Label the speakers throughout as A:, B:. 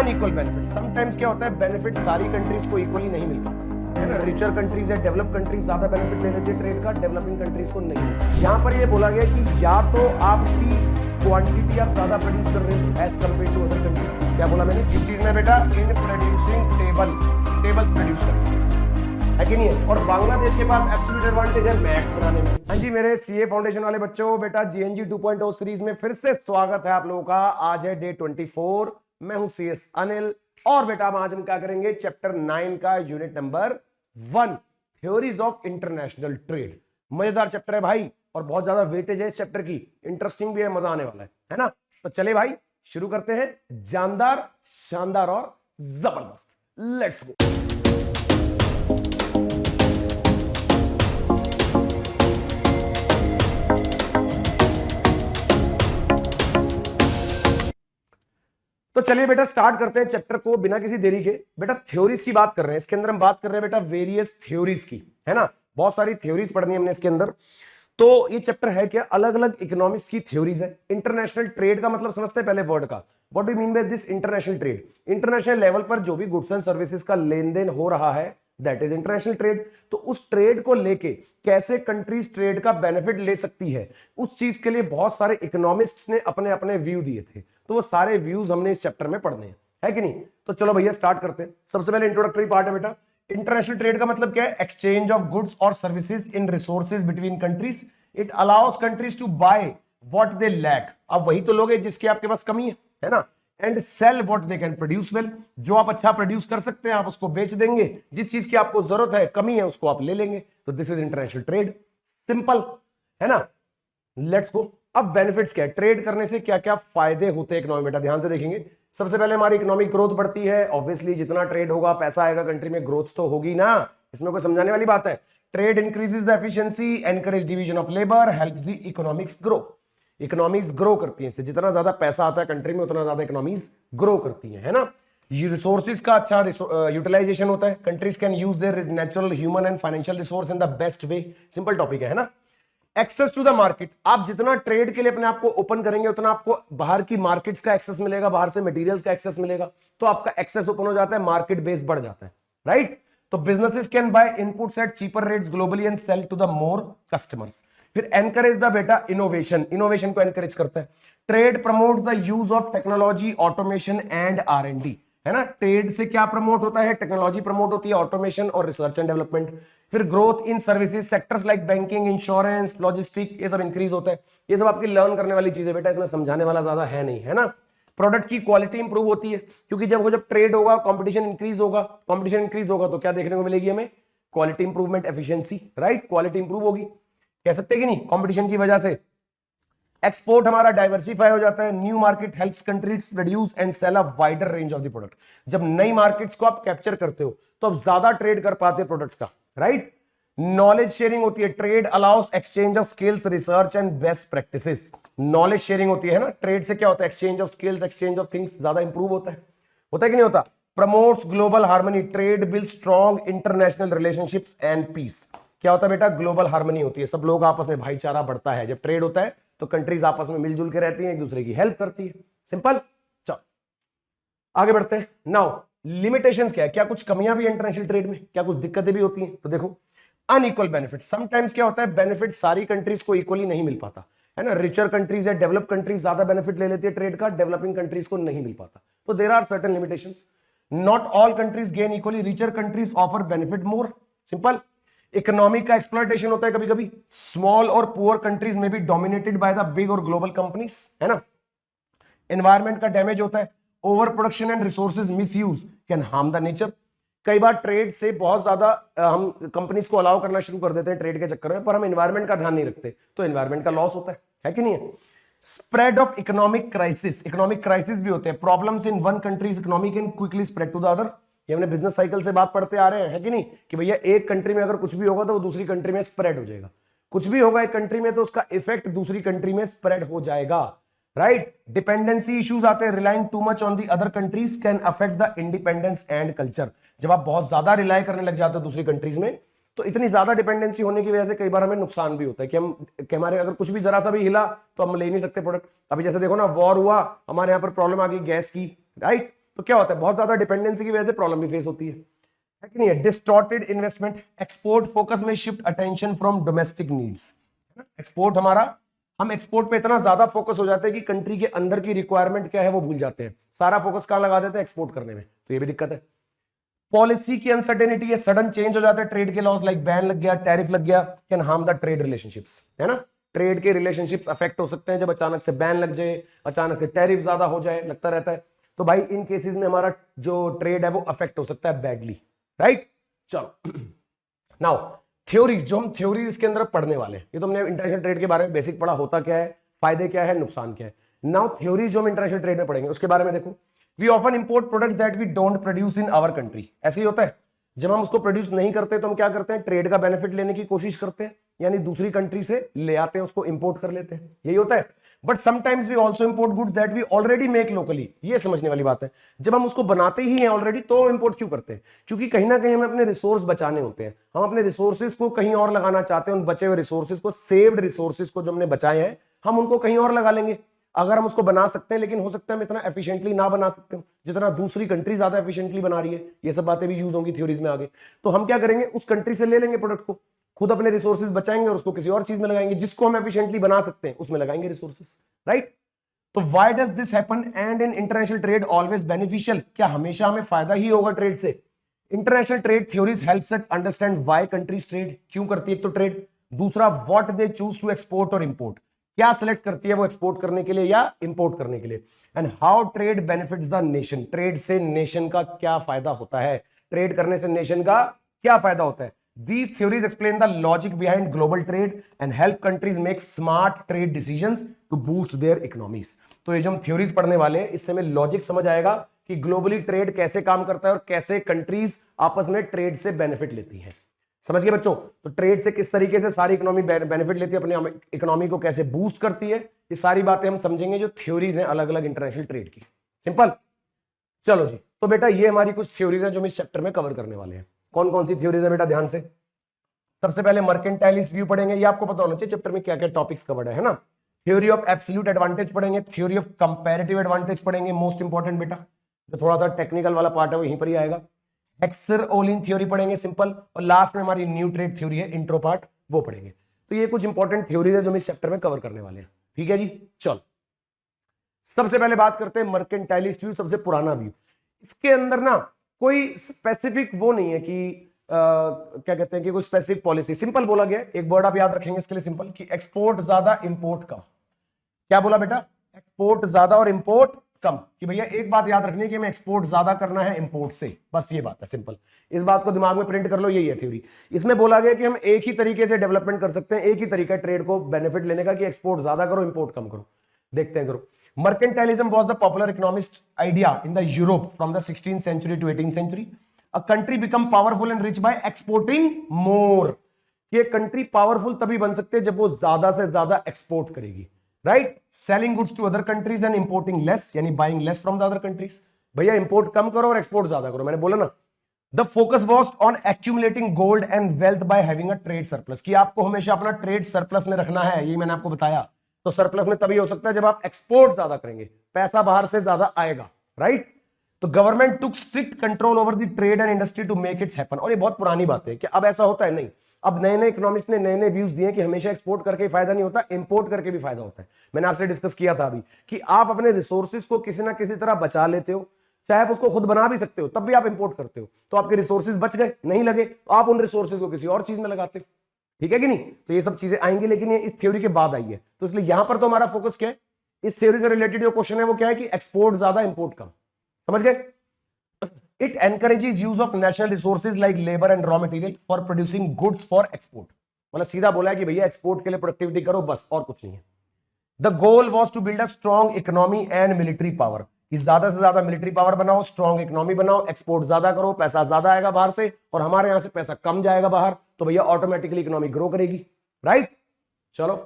A: Unequal benefit. Sometimes क्या होता है, बेनिफिट सारी कंट्रीज को इक्वली नहीं मिल पाता है ना। रिचर कंट्रीज या डेवलप कंट्रीज ज्यादा बेनिफिट ले लेती है ट्रेड का, डेवलपिंग कंट्रीज को नहीं। यहाँ पर ये बोला गया कि या तो आपकी क्वांटिटी आप ज्यादा प्रोड्यूस कर रहे हो as compare to other country. क्या बोला मैंने इस चीज में बेटा, इन प्रोड्यूसिंग टेबल्स प्रोड्यूस करते है कि नहीं है। और बांग्लादेश के पास एब्सोल्यूट एडवांटेज है मैथ्स बनाने में। हाँ जी मेरे सीए फाउंडेशन वाले बच्चों, बेटा जीएनजी 2.0 सीरीज में फिर से स्वागत है आप लोगों का। आज है डे 24, मैं हूं सीएस अनिल और बेटा आज हम क्या करेंगे, चैप्टर 9 का unit number 1 theories of international trade. मजेदार चैप्टर है भाई और बहुत ज्यादा वेटेज है इस चैप्टर की, इंटरेस्टिंग भी है, मजा आने वाला है ना। तो चले भाई शुरू करते हैं, जानदार शानदार और जबरदस्त, लेट्स गो। तो चलिए बेटा स्टार्ट करते हैं चैप्टर को बिना किसी देरी के। बेटा थ्योरीज की बात कर रहे हैं, इसके अंदर हम बात कर रहे हैं बेटा वेरियस थ्योरीज की, है ना। बहुत सारी थ्योरीज पढ़नी है हमने इसके अंदर। तो ये चैप्टर है क्या, अलग अलग इकोनॉमिक्स की थ्योरीज है। इंटरनेशनल ट्रेड का मतलब समझते हैं पहले वर्ड का, what do mean by this international trade. International level पर जो भी गुड्स एंड सर्विसेज का लेन देन हो रहा है दैट इज इंटरनेशनल ट्रेड। तो उस ट्रेड को लेके कैसे कंट्रीज ट्रेड का बेनिफिट ले सकती है, उस चीज के लिए बहुत सारे इकोनॉमिस्ट्स ने अपने अपने व्यू दिए थे। तो वो सारे व्यूज हमने इस चैप्टर में पढ़ने हैं, है कि नहीं। तो चलो भैया स्टार्ट करते हैं। सबसे पहले इंट्रोडक्टरी पार्ट है बेटा। इंटरनेशनल ट्रेड का मतलब क्या है, एक्सचेंज ऑफ गुड्स और services in resources between countries. It allows countries to buy what they lack. अब वही तो लोग हैं जिसकी आपके पास कमी है ना। And sell what they can produce well. जो आप अच्छा प्रोड्यूस कर सकते हैं आप उसको बेच देंगे, जिस चीज की आपको जरूरत है, कमी है, उसको आप ले लेंगे। तो this is international trade, simple है ना। Let's go. अब बेनिफिट्स क्या है, ट्रेड करने से क्या क्या फायदे होते हैं इकोनॉमी, बेटा ध्यान से देखेंगे। सबसे पहले हमारी इकोनॉमिक ग्रोथ बढ़ती है। ऑब्वियसली जितना ट्रेड होगा पैसा आएगा कंट्री में, ग्रोथ तो होगी ना, इसमें कोई समझाने वाली बात है। Trade increases the efficiency, encourage division of labour, helps the economics grow. Economies grow करती है इससे, जितना ज्यादा पैसा आता है कंट्री में उतना ज्यादा इकोनॉमीज ग्रो करती है ना। ये रिसोर्सेज का अच्छा यूटिलाइजेशन होता है। Countries can use their natural, human and financial resource in the best way. Simple topic है ना। एक्सेस टू द मार्केट, आप जितना ट्रेड के लिए अपने आप को ओपन करेंगे उतना आपको बाहर की मार्केट्स का एक्सेस मिलेगा, बाहर से मटेरियल्स का एक्सेस मिलेगा। तो आपका एक्सेस ओपन हो जाता है, मार्केट बेस बढ़ जाता है, राइट। तो businesses can buy inputs at cheaper rates globally and sell to the more customers. फिर एनकरेज द बेटा इनोवेशन, इनोवेशन को एनकरेज करता है। Trade promote the use of technology, automation and R&D, है ना। ट्रेड से क्या प्रमोट होता है, टेक्नोलॉजी प्रमोट होती है, ऑटोमेशन और रिसर्च एंड डेवलपमेंट। फिर growth in services sectors like banking, insurance, logistic, ये सब इंक्रीज होता है। ये सब आपकी लर्न करने वाली चीज है बेटा, इसमें समझाने वाला ज्यादा है नहीं, है ना। प्रोडक्ट की क्वालिटी इंप्रूव होती है, क्योंकि जब ट्रेड होगा कंपटीशन इंक्रीज होगा तो क्या देखने को मिलेगी हमें, quality improvement, efficiency, right. Quality improve होगी, कह सकते हैं कि नहीं, कंपटीशन की वजह से। एक्सपोर्ट हमारा डाइवर्सिफाई हो जाता है। New market helps countries produce and sell a wider range of the product. जब नई मार्केट्स को आप कैप्चर करते हो तो आप ज्यादा ट्रेड कर पाते हो प्रोडक्ट्स का, राइट। नॉलेज शेयरिंग होती है। Trade allows exchange of skills, research and best practices. Knowledge sharing होती है ना, ट्रेड से क्या होता है, exchange of skills, exchange of things ज्यादा इंप्रूव होता है कि नहीं होता। Promotes global harmony, trade build strong international relationships and peace. क्या होता है बेटा, ग्लोबल हार्मनी होती है, सब लोग आपस में भाईचारा बढ़ता है। जब ट्रेड होता है तो कंट्रीज आपस में मिलजुल के रहती हैं, एक दूसरे की हेल्प करती है, सिंपल। चलो आगे बढ़ते हैं। नाउ लिमिटेशंस क्या है, क्या कुछ कमियां भी है इंटरनेशनल ट्रेड में, क्या कुछ दिक्कतें भी होती हैं। तो देखो अनइक्वल बेनिफिट। समटाइम्स क्या होता है, बेनिफिट सारी कंट्रीज को इक्वली नहीं मिल पाता है ना। रिचर कंट्रीज या डेवलप कंट्रीज ज्यादा बेनिफिट ले लेती है ट्रेड का, डेवलपिंग कंट्रीज को नहीं मिल पाता। तो there are certain limitations. Not all countries gain equally, richer countries offer benefit more, simple. Economic का एक्सप्लॉयटेशन होता है कभी कभी। स्मॉल और पुअर कंट्रीज में be dominated by the big और ग्लोबल कंपनीज, है ना। एनवायरमेंट का डैमेज होता है। Over production and resources misuse can harm the nature. कई बार ट्रेड से बहुत ज्यादा हम कंपनीज को अलाउ करना शुरू कर देते हैं ट्रेड के चक्कर में, पर हम एनवायरमेंट का ध्यान नहीं रखते तो एनवायरमेंट का लॉस होता है कि नहीं है। Spread of economic crisis, economic crisis भी होते हैं। Problems in one countries economy can quickly spread to the other. ये हमने बिजनेस साइकिल से बात पढ़ते आ रहे हैं, है कि नहीं, कि भैया एक कंट्री में अगर कुछ भी होगा तो वो दूसरी कंट्री में स्प्रेड हो जाएगा। कुछ भी होगा एक कंट्री में तो उसका इफेक्ट दूसरी कंट्री में स्प्रेड हो जाएगा, राइट। डिपेंडेंसी इश्यूज आते हैं। Relying too much on the other countries can affect the independence and culture. जब आप बहुत ज्यादा रिलाई करने लग जाते हो दूसरी कंट्रीज में तो इतनी ज्यादा डिपेंडेंसी होने की वजह से कई बार हमें नुकसान भी होता है कि हमारे अगर कुछ भी जरा सा भी हिला तो हम ले नहीं सकते प्रोडक्ट। अभी जैसे देखो ना, वॉर हुआ, हमारे यहाँ पर प्रॉब्लम आ गई गैस की, राइट। तो क्या होता है, बहुत ज्यादा डिपेंडेंसी की वजह से प्रॉब्लम भी फेस होती है कि नहीं है। डिस्टॉर्टेड इन्वेस्टमेंट, एक्सपोर्ट फोकस में shift attention from domestic needs. Export हमारा, हम एक्सपोर्ट पे इतना ज्यादा फोकस हो जाते हैं कि कंट्री के अंदर की रिक्वायरमेंट क्या है वो भूल जाते हैं, सारा फोकस कहां लगा देते हैं, एक्सपोर्ट करने में, तो ये भी दिक्कत है। पॉलिसी की अनसर्टेनिटी है, सडन चेंज हो जाता है, ट्रेड के लॉस लाइक बैन लग गया, टैरिफ लग गया, can harm the trade relationships, है ना। ट्रेड के रिलेशनशिप्स अफेक्ट हो सकते हैं जब अचानक से बैन लग जाए, अचानक से टैरिफ ज्यादा हो जाए, लगता रहता है। तो भाई इन केसेस में हमारा जो ट्रेड है वो अफेक्ट हो सकता है बैडली, राइट। चलो नाउ थ्योरीज, जो हम थ्योरीज इसके अंदर पढ़ने वाले हैं, ये तो हमने इंटरनेशनल ट्रेड के बारे में बेसिक पढ़ा, होता क्या है, फायदे क्या है, नुकसान क्या है। नाउ थ्योरीज जो हम इंटरनेशनल ट्रेड में पढ़ेंगे उसके बारे में देखो। We often import product that we don't produce in our country. ऐसे ही होता है, जब हम उसको प्रोड्यूस नहीं करते तो हम क्या करते हैं, ट्रेड का बेनिफिट लेने की कोशिश करते हैं, यानी दूसरी कंट्री से ले आते हैं, उसको इंपोर्ट कर लेते हैं, यही होता है। But sometimes we also import goods that we already make locally. ये समझने वाली बात है, जब हम उसको बनाते ही हैं ऑलरेडी तो हम इंपोर्ट क्यों करते हैं, क्योंकि कहीं ना कहीं हमें अपने रिसोर्स बचाने होते हैं, हम अपने रिसोर्सेज को कहीं और लगाना चाहते हैं, उन बचे हुए रिसोर्सेज को, सेव्ड रिसोर्सेज को जो हमने बचाए हैं, हम उनको कहीं और लगा लेंगे अगर हम उसको बना सकते हैं। लेकिन हो सकता है हम इतना एफिशिएंटली ना बना सकते हो जितना दूसरी कंट्री ज्यादा एफिशिएंटली बना रही है। ये सब बातें भी यूज होंगी थ्योरीज में आगे। तो हम क्या करेंगे, उस कंट्री से ले लेंगे प्रोडक्ट को, खुद अपने रिसोर्सेज बचाएंगे और उसको किसी और चीज में लगाएंगे जिसको हम एफिशिएंटली बना सकते हैं, उसमें लगाएंगे रिसोर्सेज, राइट। तो why does this happen and in international trade always beneficial, क्या हमेशा हमें फायदा ही होगा ट्रेड से। International trade theories helps us understand why countries trade, क्यों करती है एक तो ट्रेड, दूसरा what they choose to export और इंपोर्ट, क्या सिलेक्ट करती है वो एक्सपोर्ट करने के लिए या इंपोर्ट करने के लिए, and how trade benefits the nation, trade से नेशन का क्या फायदा होता है, ट्रेड करने से नेशन का क्या फायदा होता है। These theories explain the logic behind global trade and help countries make smart trade decisions to boost their economies. तो ये जो हम थ्योरीज पढ़ने वाले हैं इससे हमें लॉजिक समझ आएगा कि ग्लोबली ट्रेड कैसे काम करता है और कैसे कंट्रीज आपस में ट्रेड से बेनिफिट लेती हैं। समझ गए बच्चों, तो ट्रेड से किस तरीके से सारी इकोनॉमी बेनिफिट लेती है, अपने इकोनॉमी को कैसे बूस्ट करती है, ये सारी बातें हम समझेंगे जो थ्योरीज हैं अलग अलग इंटरनेशनल ट्रेड की। सिंपल। चलो जी, तो बेटा ये हमारी कुछ थ्योरीज हैं जो हम इस चैप्टर में कवर करने वाले हैं। कौन कौन सी थ्योरीज है बेटा, ध्यान से। सबसे पहले मर्केंटाइलिस्ट व्यू पढ़ेंगे, ये आपको पता होना चाहिए चैप्टर में क्या क्या टॉपिक्स कवर्ड है ना। थ्योरी ऑफ एब्सोल्यूट एडवांटेज पढ़ेंगे, थ्योरी ऑफ कंपैरेटिव एडवांटेज पढ़ेंगे, मोस्ट इंपॉर्टेंट बेटा, जो थोड़ा सा टेक्निकल वाला पार्ट है वो यहीं पर ही आएगा। हेक्सर-ओलिन थ्योरी पढ़ेंगे सिंपल, और लास्ट में हमारी न्यू ट्रेड थ्योरी है इंट्रो पार्ट, वो पढ़ेंगे। तो ये कुछ इंपॉर्टेंट थ्योरीज है जो हम इस चैप्टर में कवर करने वाले हैं, ठीक है जी। चलो सबसे पहले बात करते हैं मर्केंटाइलिस्ट व्यू, सबसे पुराना व्यू। इसके अंदर ना कोई स्पेसिफिक वो नहीं है कि क्या कहते हैं कि कोई स्पेसिफिक पॉलिसी, सिंपल बोला गया, एक वर्ड आप याद रखेंगे इसके लिए सिंपल, कि एक्सपोर्ट ज्यादा इंपोर्ट कम। क्या बोला बेटा, एक्सपोर्ट ज्यादा और इंपोर्ट कम, कि भैया एक बात याद रखनी है कि हमें एक्सपोर्ट ज्यादा करना है इंपोर्ट से, बस ये बात है सिंपल। इस बात को दिमाग में प्रिंट कर लो, यही है थ्योरी। इसमें बोला गया कि हम एक ही तरीके से डेवलपमेंट कर सकते हैं, एक ही तरीका ट्रेड को बेनिफिट लेने का कि एक्सपोर्ट ज्यादा करो इंपोर्ट कम करो। देखते हैं जरूर। Mercantilism was the popular economist idea in the Europe from the 16th century to 18th century. A country become powerful and rich by exporting more. ये कंट्री पावरफुल तभी बन सकते हैं जब वो ज्यादा से ज्यादा एक्सपोर्ट करेगी, right. Selling goods to other countries and importing less, यानी buying less from the other countries. भैया इंपोर्ट कम करो और एक्सपोर्ट ज्यादा करो, मैंने बोला ना। The focus was on accumulating gold and wealth by having a trade surplus, कि आपको हमेशा अपना ट्रेड सरप्लस में रखना है, यही मैंने आपको बताया। तो सरप्लस में तभी हो सकता है जब आप एक्सपोर्ट ज्यादा करेंगे, पैसा बाहर से ज्यादा आएगा, राइट। तो government took strict control over the trade and industry to make its happen. और ये बहुत पुरानी बात है कि अब ऐसा होता है नहीं, अब नए नए इकोनॉमिस्ट ने नए नए व्यूज दिए कि हमेशा एक्सपोर्ट करके ही फायदा नहीं होता, इंपोर्ट करके भी फायदा होता है। मैंने आपसे डिस्कस किया था अभी कि आप अपने रिसोर्सेज को किसी ना किसी तरह बचा लेते हो, चाहे आप उसको खुद बना भी सकते हो, तब भी आप इंपोर्ट करते हो, तो आपके रिसोर्सेज बच गए, नहीं लगे तो आप उन रिसोर्सेज को किसी और चीज में लगाते हो, ठीक है कि नहीं। तो ये सब चीजें आएंगी, लेकिन ये इस थ्योरी के बाद आई है, तो इसलिए यहां पर तो हमारा फोकस क्या है, इस थ्योरी से रिलेटेड जो क्वेश्चन है वो क्या है कि एक्सपोर्ट ज्यादा इंपोर्ट कम। समझ गए। It encourages use of national resources like labour and raw material for producing goods for export. मतलब सीधा बोला है कि भैया एक्सपोर्ट के लिए प्रोडक्टिविटी करो बस, और कुछ नहीं है। The goal was to build a strong economy and military power, कि ज्यादा से ज्यादा मिलिट्री पावर बनाओ, स्ट्रॉन्ग इकोनॉमी बनाओ, एक्सपोर्ट ज्यादा करो, पैसा ज्यादा आएगा बाहर से और हमारे यहां से पैसा कम जाएगा बाहर, तो भैया ऑटोमेटिकली इकोनॉमी ग्रो करेगी, राइट। चलो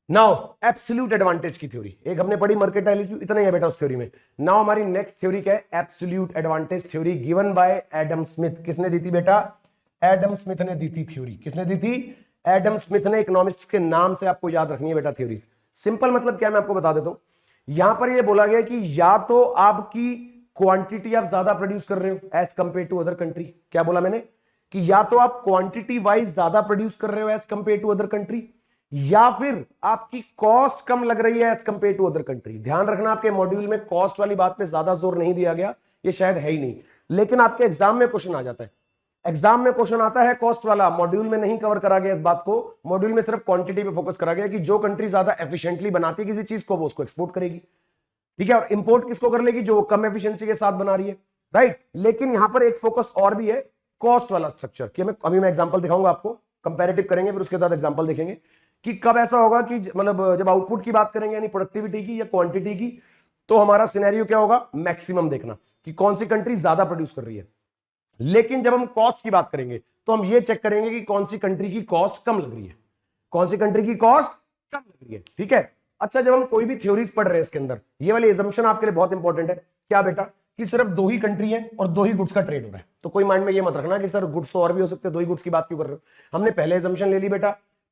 A: नाउ एब्सोल्यूट एडवांटेज की थ्योरी एक हमने पढ़ी, मर्केंटाइलिज्म, इतना ही है बेटा उस थ्योरी में। नाउ हमारी नेक्स्ट थ्योरी क्या है, absolute advantage theory given by Adam Smith. किसने दी थी बेटा, एडम स्मिथ ने दी थी थ्योरी। किसने दी थी, एडम स्मिथ ने। इकोनॉमिस्ट के नाम से आपको याद रखनी है बेटा थ्योरीज। सिंपल मतलब क्या, मैं आपको बता देता हूं। यहां पर यह बोला गया कि या तो आपकी क्वांटिटी आप ज्यादा प्रोड्यूस कर रहे हो as compare to other country. क्या बोला मैंने कि या तो आप क्वांटिटी वाइज ज्यादा प्रोड्यूस कर रहे हो as compare to other country, या फिर आपकी कॉस्ट कम लग रही है as compare to other country. ध्यान रखना आपके मॉड्यूल में कॉस्ट वाली बात पे ज्यादा जोर नहीं दिया गया, ये शायद है ही नहीं, लेकिन आपके एग्जाम में क्वेश्चन आ जाता है। एग्जाम में क्वेश्चन आता है कॉस्ट वाला, मॉड्यूल में नहीं कवर करा गया इस बात को, मॉड्यूल में सिर्फ क्वांटिटी पे फोकस करा गया कि जो कंट्री ज्यादा एफिशिएंटली बनाती है किसी चीज को वो उसको एक्सपोर्ट करेगी, ठीक है, और इंपोर्ट किसको कर लेगी, जो कम एफिशिएंसी के साथ बना रही है, राइट। लेकिन यहां पर एक फोकस और भी है कॉस्ट वाला स्ट्रक्चर, कि अभी मैं एग्जांपल दिखाऊंगा आपको, कंपैरेटिव करेंगे, फिर उसके बाद एग्जांपल देखेंगे कि कब ऐसा होगा कि मतलब जब आउटपुट की बात करेंगे यानी प्रोडक्टिविटी की या क्वांटिटी की, तो हमारा सिनेरियो क्या होगा, मैक्सिमम देखना कि कौन सी कंट्री ज्यादा प्रोड्यूस कर रही है। लेकिन जब हम कॉस्ट की बात करेंगे तो हम ये चेक करेंगे कि कौन सी कंट्री की कॉस्ट कम लग रही है, कौन सी कंट्री की कॉस्ट कम लग रही है, ठीक है। अच्छा, जब हम कोई भी थ्योरीज पढ़ रहे हैं इसके अंदर, ये वाली एजम्पशन आपके लिए बहुत इंपॉर्टेंट है। क्या बेटा कि सिर्फ दो ही कंट्री है और दो ही गुड्स का ट्रेड हो रहा है, तो कोई माइंड में ये मत रखना कि सर गुड्स तो और भी हो सकते हैं, दो ही गुड्स की बात क्यों कर रहे हो। हमने पहले एजम्पशन ले ली बेटा,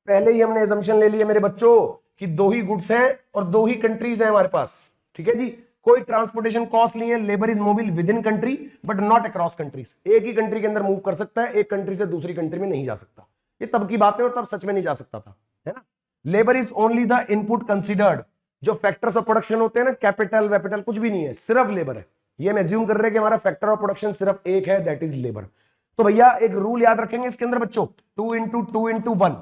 A: पहले ही हमने एजम्पशन ले लिया मेरे बच्चों कि दो ही गुड्स हैं और दो ही कंट्रीज हैं हमारे पास, ठीक है जी। कोई ट्रांसपोर्टेशन कॉस्ट नहीं है, labour is mobile with in country but not across countries. एक ही कंट्री के अंदर मूव कर सकता है, एक कंट्री से दूसरी कंट्री में नहीं जा सकता। ये तब की बात है और तब सच में नहीं जा सकता था, है ना। Labour is only the input considered. जो फैक्टर्स ऑफ प्रोडक्शन होते हैं ना, कैपिटल वैपिटल कुछ भी नहीं है, सिर्फ लेबर है। ये हम एज्यूम कर रहे हैं कि हमारा फैक्टर ऑफ प्रोडक्शन सिर्फ एक है, दैट इज लेबर। तो भैया एक रूल याद रखेंगे इसके अंदर बच्चों, 2 into 1।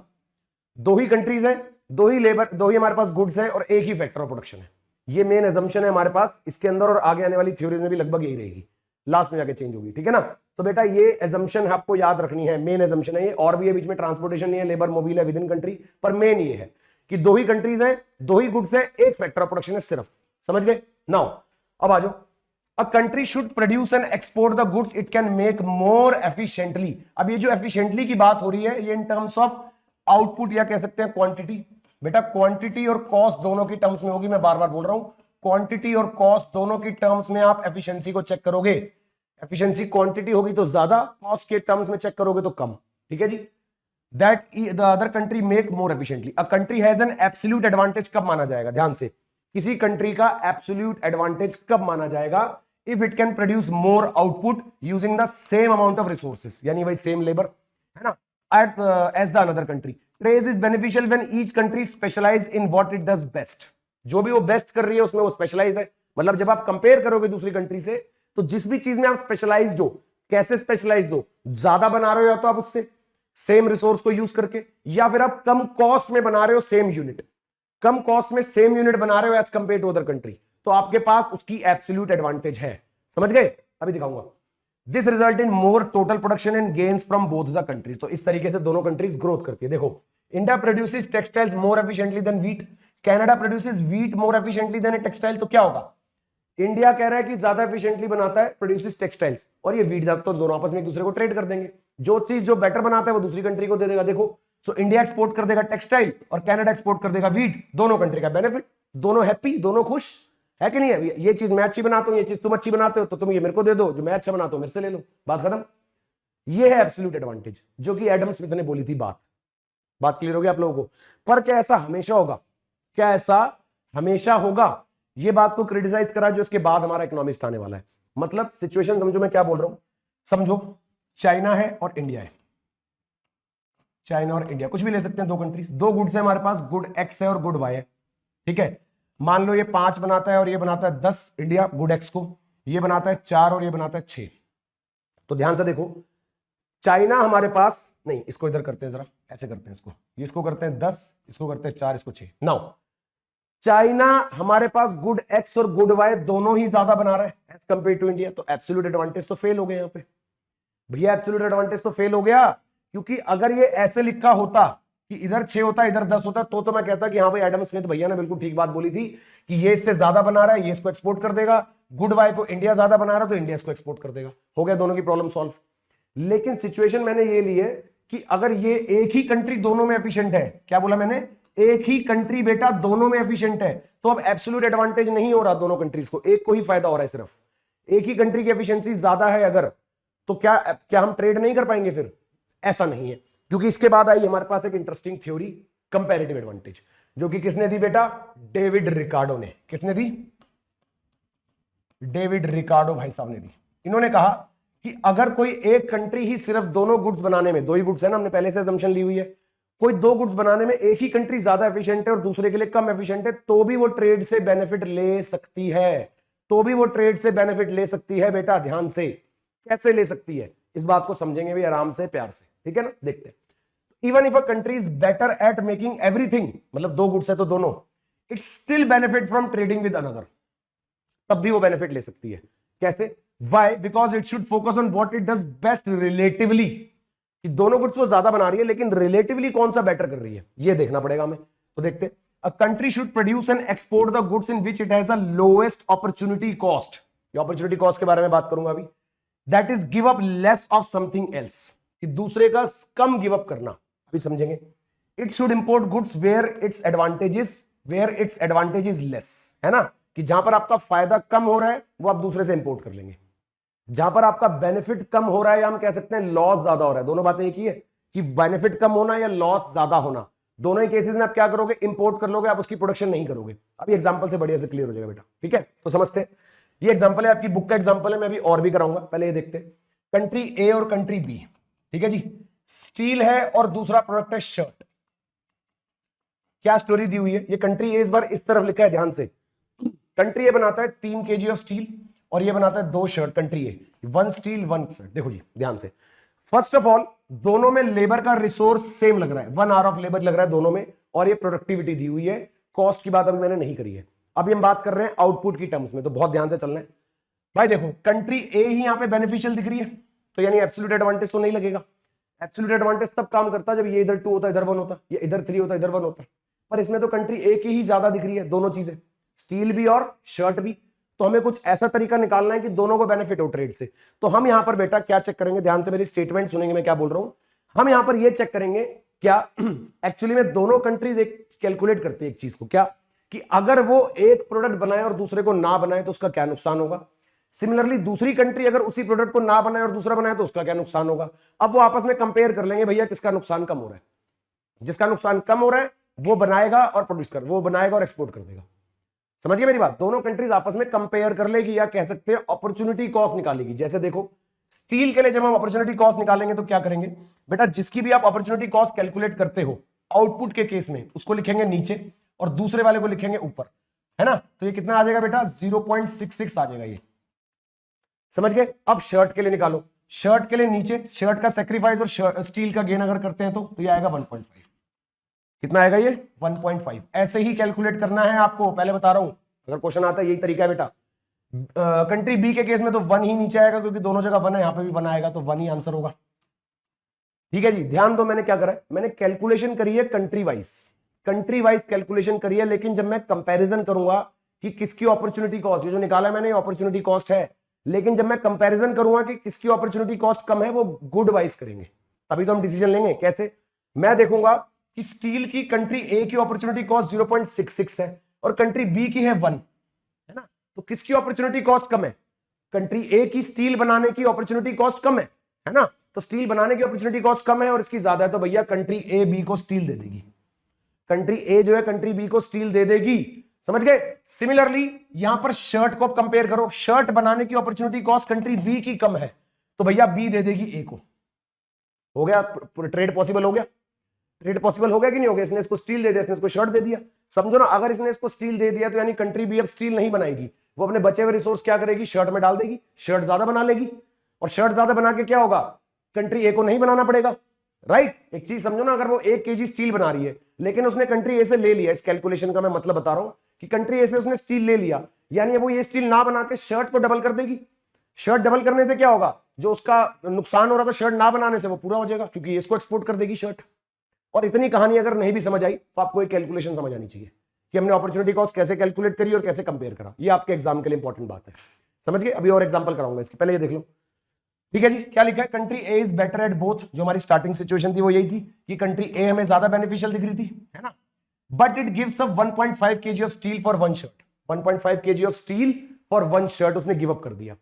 A: दो ही कंट्रीज है, दो ही लेबर, दो ही हमारे पास गुड्स है और एक ही फैक्टर ऑफ प्रोडक्शन है। ये मेन एजम्पशन है हमारे पास इसके अंदर, और आगे आने वाली थ्योरीज में भी लगभग यही रहेगी, लास्ट में जाके चेंज होगी, ठीक है ना। तो बेटा ये एजम्पशन आपको याद रखनी है, मेन एजम्पशन है ये। और भी है बीच में, ट्रांसपोर्टेशन नहीं है, लेबर मोबाइल है विद इन कंट्री, पर मेन ये है कि दो ही कंट्रीज है, दो ही गुड्स है, एक फैक्टर ऑफ प्रोडक्शन है सिर्फ। समझ गए। नाउ अब आ जाओ, अ country should produce and export the goods it can make more efficiently. अब ये जो एफिशिएंटली की बात हो रही है, ये इन टर्म्स ऑफ आउटपुट या कह सकते हैं क्वांटिटी। बेटा क्वांटिटी और कॉस्ट दोनों की टर्म्स में होगी, मैं बार बार बोल रहा हूं, क्वांटिटी और कॉस्ट दोनों की टर्म्स में आप एफिशिएंसी को चेक करोगे। एफिशिएंसी क्वांटिटी होगी तो ज्यादा, कॉस्ट के टर्म्स में चेक करोगे तो कम, ठीक है जी। That the other country make more efficiently. A country has an absolute advantage कब माना जाएगा, ध्यान से, किसी कंट्री का एब्सोल्यूट एडवांटेज कब माना जाएगा, if it can produce more output using the same amount of resources, यानी भाई सेम लेबर, है ना, as the another country. Trade is beneficial when each country specialize in what it does best. जो भी वो बेस्ट कर रही है उसमें वो स्पेशलाइज है। मतलब जब आप कंपेयर करोगे दूसरी कंट्री से, तो जिस भी चीज में आप स्पेशलाइज हो, कैसे स्पेशलाइज हो, ज्यादा बना रहे हो या तो आप उससे सेम रिसोर्स को यूज करके, या फिर आप कम कॉस्ट में बना रहे हो सेम यूनिट, कम कॉस्ट में सेम यूनिट बना रहे हो as compare to other country, तो आपके पास उसकी एब्सोल्यूट एडवांटेज है। समझ गए। अभी दिखाऊंगा। This result in more total production and gains from both the countries. तो इस तरीके से दोनों कंट्रीज ग्रोथ करती है। देखो, India produces textiles more efficiently than wheat, Canada produces wheat more efficiently than textile. तो क्या होगा, इंडिया कह रहा है कि ज्यादा एफिशिएंटली बनाता है, प्रोड्यूसेस टेक्सटाइल्स, और ये व्हीट, तो दोनों आपस में एक दूसरे को ट्रेड कर देंगे। जो चीज जो बेटर बनाता है वो दूसरी कंट्री को दे देगा। देखो, सो इंडिया एक्सपोर्ट कर देगा टेक्सटाइल और कनाडा एक्सपोर्ट कर देगा व्हीट, दोनों कंट्री का बेनिफिट, दोनों हैप्पी, दोनों खुश, है कि नहीं है। ये चीज मैं अच्छी बनाता हूं, ये चीज तुम अच्छी बनाते हो, तो तुम ये मेरे को दे दो, जो मैं अच्छा बनाता हूं मेरे से ले लो, बात खत्म। ये है एब्सोल्यूट एडवांटेज, जो कि एडम स्मिथ ने बोली थी। बात क्लियर हो गई आप लोगों को। पर क्या ऐसा हमेशा होगा, क्या ऐसा हमेशा होगा, ये बात को क्रिटिसाइज करा जो इसके बाद हमारा इकोनॉमिस्ट आने वाला है। मतलब सिचुएशन समझो मैं क्या बोल रहा हूं। समझो चाइना है और इंडिया है, चाइना और इंडिया कुछ भी ले सकते हैं, दो कंट्रीज, दो गुड्स है हमारे पास, गुड एक्स है और गुड वाई है, ठीक है। मान लो ये 5 बनाता है और ये बनाता है 10, इंडिया गुड एक्स को, ये बनाता है 4 और ये बनाता है 6। तो ध्यान से देखो, चाइना हमारे पास, नहीं इसको इधर करते हैं जरा, ऐसे करते हैं इसको, इसको करते हैं 10, इसको करते हैं 4, इसको 6। नाउ चाइना हमारे पास गुड एक्स और गुड वाई दोनों ही ज्यादा बना रहा है एज कंपेयर टू इंडिया, तो एब्सोल्यूट एडवांटेज तो फेल हो गया यहां पे भैया, एब्सोल्यूट एडवांटेज तो फेल हो गया। क्योंकि अगर ये ऐसे लिखा होता कि इधर 6 होता इधर 10 होता, तो मैं कहता कि हाँ भाई एडम स्मिथ भैया ने बिल्कुल ठीक बात बोली थी कि ये इससे ज्यादा बना रहा है, ये इसको एक्सपोर्ट कर देगा, गुड वाई को इंडिया ज्यादा बना रहा है तो इंडिया इसको एक्सपोर्ट कर देगा, हो गया दोनों की प्रॉब्लम सॉल्व। लेकिन सिचुएशन मैंने ये ली है कि अगर ये एक ही कंट्री दोनों में एफिशिएंट है, क्या बोला मैंने, एक ही कंट्री बेटा दोनों में एफिशिएंट है, तो अब एब्सोल्यूट एडवांटेज नहीं हो रहा दोनों कंट्रीज को, एक को ही फायदा हो रहा है सिर्फ। एक ही कंट्री की एफिशिएंसी ज्यादा है अगर, तो क्या हम ट्रेड नहीं कर पाएंगे फिर? ऐसा नहीं है, क्योंकि इसके बाद आई हमारे पास एक इंटरेस्टिंग थ्योरी, कंपैरेटिव एडवांटेज, जो कि किसने दी बेटा, डेविड रिकार्डो ने। किसने दी? डेविड रिकार्डो भाई साहब ने दी। इन्होंने कहा कि अगर कोई एक कंट्री ही सिर्फ दोनों गुड्स बनाने में, दो ही गुड्स है ना, हमने पहले से assumption ली हुई है, कोई दो गुड्स बनाने में एक ही कंट्री ज्यादा एफिशिएंट है और दूसरे के लिए कम एफिशिएंट है, तो भी वो ट्रेड से बेनिफिट ले सकती है, तो भी वो ट्रेड से बेनिफिट ले सकती है। बेटा ध्यान से, कैसे ले सकती है इस बात को समझेंगे भी आराम से, प्यार से, ठीक है ना। देखते हैं, even if a country is better at making everything, मतलब दो गुड्स है तो दोनों, it still benefit from trading with another, तब भी वो बेनिफिट ले सकती है। कैसे? Why? Because it should focus on what it does best relatively, कि दोनों गुड्स वो ज्यादा बना रही है लेकिन रिलेटिवली कौन सा बेटर कर रही है, ये देखना पड़ेगा हमें। तो देखते हैं, a country should produce and export the goods in which it has a lowest opportunity cost, ये अपॉर्चुनिटी कॉस्ट के बारे में बात करूंगा अभी, that is give up less of something else, कि दूसरे का कम गिव अप करना, अभी समझेंगे। It should import goods where its advantage is less, है ना, कि जहां पर आपका फायदा कम हो रहा है वो आप दूसरे से इंपोर्ट कर लेंगे, जहां पर आपका बेनिफिट कम हो रहा है या हम कह सकते हैं लॉस ज्यादा हो रहा है, दोनों बातें एक ही है कि बेनिफिट कम होना या लॉस ज्यादा होना, दोनों ही केसेस में आप क्या करोगे, इंपोर्ट कर लोगे, आप उसकी प्रोडक्शन नहीं करोगे। अभी एग्जांपल से बढ़िया से क्लियर हो जाएगा बेटा, ठीक है। तो समझते हैं, ये एग्जांपल है, आपकी बुक का एग्जांपल है, मैं अभी और भी कराऊंगा, पहले ये देखते हैं। कंट्री ए और कंट्री बी, ठीक है जी, स्टील है और दूसरा प्रोडक्ट है शर्ट। क्या स्टोरी दी हुई है, ये कंट्री ए इस बार इस तरफ लिखा है, ध्यान से। कंट्री ए बनाता है 3 kg ऑफ स्टील और ये बनाता है 2 शर्ट, कंट्री ए 1 स्टील 1 शर्ट। देखो जी ध्यान से, फर्स्ट ऑफ ऑल दोनों में लेबर का रिसोर्स सेम लग रहा है, 1 आवर ऑफ लेबर लग रहा है दोनों में, और ये प्रोडक्टिविटी दी हुई है। कॉस्ट की बात अभी मैंने नहीं करी है, अभी हम बात कर रहे हैं आउटपुट की टर्म्स में, तो बहुत ध्यान से चलना है भाई। देखो कंट्री ए ही यहां पे बेनिफिशियल दिख रही है, तो यानी एब्सोल्यूट एडवांटेज तो नहीं लगेगा। एब्सोल्यूट एडवांटेज तब काम करता है जब ये इधर 2 होता है इधर 1 होता है, ये इधर 3 होता है इधर 1 होता है, पर इसमें तो कंट्री ए की ही ज्यादा दिख रही है, दोनों चीजें, स्टील भी और शर्ट भी। तो हमें कुछ ऐसा तरीका निकालना है कि दोनों को बेनिफिट हो ट्रेड से। तो हम यहां पर बेटा क्या चेक करेंगे, ध्यान से मेरी स्टेटमेंट सुनेंगे मैं क्या बोल रहा हूं। हम यहां पर ये चेक करेंगे क्या एक्चुअली में दोनों कंट्रीज एक कैलकुलेट करती है एक चीज को, क्या कि अगर वो एक प्रोडक्ट बनाए और दूसरे को ना बनाए तो उसका क्या नुकसान होगा। सिमिलरली दूसरी कंट्री अगर उसी प्रोडक्ट को ना बनाए और दूसरा बनाए तो उसका क्या नुकसान होगा। अब वो आपस में कंपेयर कर लेंगे भैया किसका नुकसान कम हो रहा है, जिसका नुकसान कम हो रहा है वो बनाएगा और प्रोड्यूस कर, वो बनाएगा और एक्सपोर्ट कर देगा। समझ गए मेरी बात, दोनों कंट्रीज आपस में कंपेयर कर लेगी, या कह सकते हैं अपॉर्चुनिटी कॉस्ट निकालेगी। जैसे देखो स्टील के लिए जब हम अपॉर्चुनिटी कॉस्ट निकालेंगे तो क्या करेंगे बेटा, जिसकी भी आप अपॉर्चुनिटी कॉस्ट कैलकुलेट करते हो आउटपुट के केस में उसको लिखेंगे नीचे और दूसरे वाले को लिखेंगे ऊपर, है ना। तो ये कितना आ जाएगा बेटा, 0.66 आ जाएगा ये, समझ गए। अब शर्ट के लिए निकालो, शर्ट के लिए नीचे शर्ट का सेक्रीफाइस और स्टील का गेन अगर करते हैं तो ये आएगा 1.5, कितना आएगा ये 1.5। ऐसे ही कैलकुलेट करना है आपको, पहले बता रहा हूं, अगर क्वेश्चन आता है यही तरीका है बेटा। कंट्री बी के केस में तो 1 ही नीचे आएगा क्योंकि दोनों जगह 1 है, यहां पे भी 1 आएगा तो 1 ही आंसर होगा। ठीक है जी, ध्यान दो, मैंने क्या करा है, मैंने कैलकुलेशन करी है कंट्री वाइज कैलकुलेशन करी है, लेकिन जब मैं कंपैरिजन करूंगा कि किसकी अपॉर्चुनिटी कॉस्ट, ये जो निकाला मैंने अपॉर्चुनिटी कॉस्ट है, लेकिन जब मैं कंपैरिजन करूंगा कि किसकी अपॉर्चुनिटी कॉस्ट कम है, वो गुड वाइज करेंगे, तभी तो हम डिसीजन लेंगे। कैसे, मैं देखूंगा कि स्टील की कंट्री ए की अपॉर्चुनिटी कॉस्ट 0.66 है और कंट्री बी की है 1, है ना, तो किसकी अपॉर्चुनिटी कॉस्ट कम है, कंट्री ए की स्टील बनाने की अपॉर्चुनिटी कॉस्ट कम है ना, तो स्टील बनाने की अपॉर्चुनिटी कॉस्ट कम है और इसकी ज्यादा है, तो भैया कंट्री ए बी को स्टील दे देगी, कंट्री ए जो है कंट्री बी को स्टील दे देगी, समझ गए। सिमिलरली यहां पर शर्ट को कंपेयर करो, शर्ट बनाने की अपॉर्चुनिटी कॉस्ट कंट्री बी की कम है, तो भैया बी दे देगी ए को। हो गया ट्रेड पॉसिबल, हो गया ट्रेड पॉसिबल, हो गया कि नहीं हो गया। इसने इसको स्टील दे दिया, इसने इसको शर्ट दे दिया, समझो ना। अगर इसने इसको स्टील दे दिया तो यानी कंट्री बी अब स्टील नहीं बनाएगी, वो अपने बचे हुए रिसोर्स क्या करेगी, शर्ट में डाल देगी, शर्ट ज्यादा बना लेगी, और शर्ट ज्यादा बना के क्या होगा, कंट्री ए को नहीं बनाना पड़ेगा, राइट। एक चीज समझो ना, अगर वो 1 kg स्टील बना रही है लेकिन उसने कंट्री ए से ले लिया, इस कैलकुलेशन का मैं मतलब बता रहा हूं कि कंट्री ए से उसने स्टील ले लिया, यानी वो ये स्टील ना बना के शर्ट को डबल कर देगी। शर्ट डबल करने से क्या होगा, जो उसका नुकसान हो रहा था शर्ट ना बनाने से वो पूरा हो जाएगा, क्योंकि इसको एक्सपोर्ट कर देगी शर्ट। और इतनी कहानी अगर नहीं भी समझ आई तो आपको एक कैलकुलेशन समझ आनी चाहिए कि हमने अपॉर्चुनिटी कॉस्ट कैसे कैलकुलेट करी और कैसे कंपेयर करा। ये आपके एग्जाम के लिए इंपॉर्टेंट बात है, समझ गए। अभी और एग्जांपल कराऊंगा इसके, पहले ये देख लो, ठीक है जी। क्या लिखा है, country A is better at both, जो हमारी स्टार्टिंग सिचुएशन थी वो यही थी कि कंट्री ए हमें ज्यादा बेनिफिशियल दिख रही थी, है ना, but it gives up 1.5 kg of steel for 1 shirt, 1.5 kg of steel for 1 shirt उसने गिव अप कर दिया।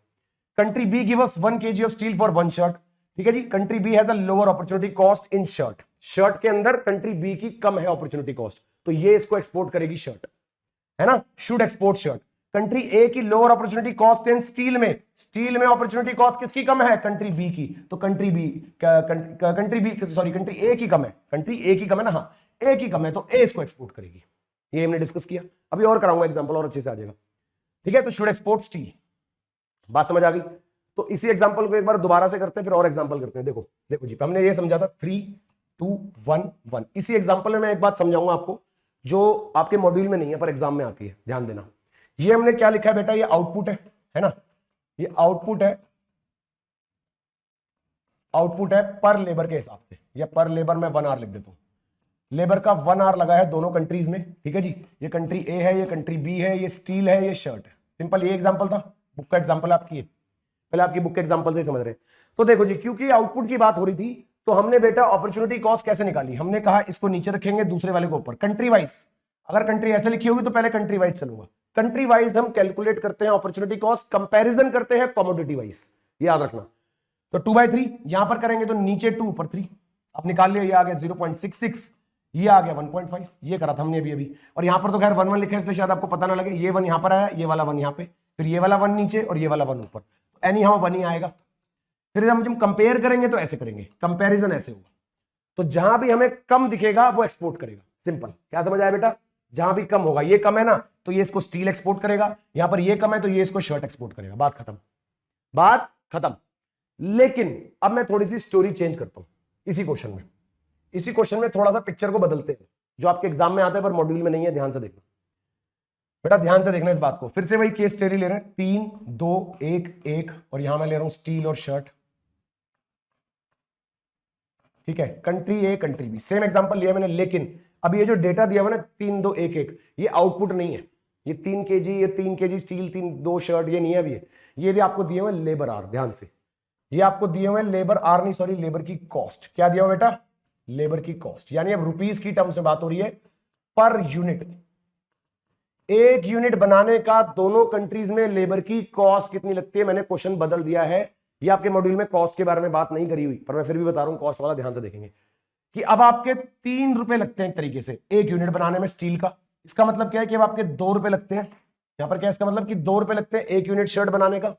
A: Country B give us 1 kg of steel for 1 shirt, ठीक है जी। Country B has a lower opportunity cost in shirt, shirt के अंदर country B की कम है अपॉर्चुनिटी कॉस्ट, तो ये इसको एक्सपोर्ट करेगी शर्ट, है ना, शुड एक्सपोर्ट शर्ट। कंट्री ए की लोअर अपॉर्चुनिटी कॉस्ट इन स्टील में, स्टील में अपॉर्चुनिटी कॉस्ट किसकी कम है? कंट्री बी की। तो कंट्री ए की कम है, कंट्री ए की कम है ना, हाँ ए की कम है, तो ए इसको एक्सपोर्ट करेगी। ये हमने डिस्कस किया, अभी और कराऊंगा एग्जांपल और अच्छे से आ जाएगा, ठीक है। तो शुड एक्सपोर्ट स्टील, बात समझ आ गई। तो इसी एग्जांपल को एक बार दोबारा से करते हैं, फिर और एग्जांपल करते हैं। देखो देखो जी, हमने ये समझा था 3 2 1 1। इसी एग्जांपल में मैं एक बात समझाऊंगा आपको जो आपके मॉड्यूल में नहीं है पर एग्जाम में आती है, ध्यान देना। ये हमने क्या लिखा है बेटा, ये आउटपुट है ना, ये आउटपुट है पर लेबर के हिसाब से, या पर लेबर मैं 1 आवर लिख देता हूं। लेबर का 1 आवर लगा है दोनों कंट्रीज में, ठीक है जी। ये कंट्री ए है, ये कंट्री बी है, ये स्टील है, ये शर्ट है। सिंपल ये एग्जांपल था, बुक का एग्जांपल आपकी है, पहले आपकी बुक के एग्जांपल से समझ रहे हैं। तो देखो जी, क्योंकि आउटपुट की बात हो रही थी तो हमने बेटा अपॉर्चुनिटी कॉस्ट कैसे निकाली, हमने कहा इसको नीचे रखेंगे, दूसरे वाले को ऊपर। कंट्री वाइज, अगर कंट्री ऐसे लिखी होगी तो पहले कंट्री वाइज चलूंगा। कंट्री वाइज हम कैलकुलेट करते हैं अपॉर्चुनिटी कॉस्ट, कंपैरिजन करते हैं कमोडिटी वाइज, याद रखना। तो 2/3 यहां पर करेंगे तो नीचे 2 ऊपर 3, अब निकाल लिया, ये आ गया 0.66, ये आ गया 1.5, ये करा था हमने अभी। और यहां पर तो खैर 1 1 लिखे हैं इसलिए शायद आपको पता ना लगे, ये 1 यहां पर आया, ये वाला 1 यहां पे, फिर ये वाला 1 नीचे और ये वाला 1 ऊपर, तो एनी हाउ 1 ही आएगा। फिर हम कंपेयर करेंगे तो ऐसे करेंगे, कंपैरिजन ऐसे होगा। तो जहां भी हमें कम दिखेगा वो एक्सपोर्ट करेगा, सिंपल। क्या समझ आया बेटा? जहां भी कम होगा, ये कम है ना तो ये इसको स्टील एक्सपोर्ट करेगा, यहां पर ये कम है तो ये इसको शर्ट एक्सपोर्ट करेगा, बात खत्म, बात खत्म। लेकिन अब मैं थोड़ी सी स्टोरी चेंज करता हूं इसी क्वेश्चन में थोड़ा सा पिक्चर को बदलते हैं, जो आपके एग्जाम में आता है पर मॉड्यूल में नहीं है, ध्यान से देखना बेटा, ध्यान से देखना इस बात को। फिर से वही केस स्टडी ले रहे हैं, 3 2 1 1, और यहां मैं ले रहा हूं स्टील और शर्ट, ठीक है। Country A country B, same example लिया मैंने, लेकिन अब ये जो डेटा दिया हुआ ना 3 2 1 1, ये आउटपुट नहीं है। ये 3 kg, ये 3 kg स्टील, 2 शर्ट, ये नहीं है अभी। ये आपको दिए हुए लेबर आर, ध्यान से, ये आपको दिए हुए लेबर आर नहीं, सॉरी, लेबर की कॉस्ट। क्या दिया हुआ बेटा? लेबर की कॉस्ट, यानी अब रुपीस की टर्म्स में बात हो रही है, पर यूनिट। एक यूनिट बनाने का दोनों कंट्रीज में लेबर की कॉस्ट कितनी लगती है? मैंने क्वेश्चन बदल दिया है, ये आपके मॉड्यूल में कॉस्ट के बारे में बात नहीं करी हुई, पर मैं फिर भी बता रहा हूं, कॉस्ट वाला ध्यान से देखेंगे कि अब आपके 3 रुपए लगते हैं एक तरीके से एक यूनिट बनाने में स्टील का। इसका मतलब क्या है कि अब आपके 2 रुपए लगते हैं। यहां पर क्या, इसका मतलब कि 2 रुपए लगते हैं एक यूनिट शर्ट बनाने का,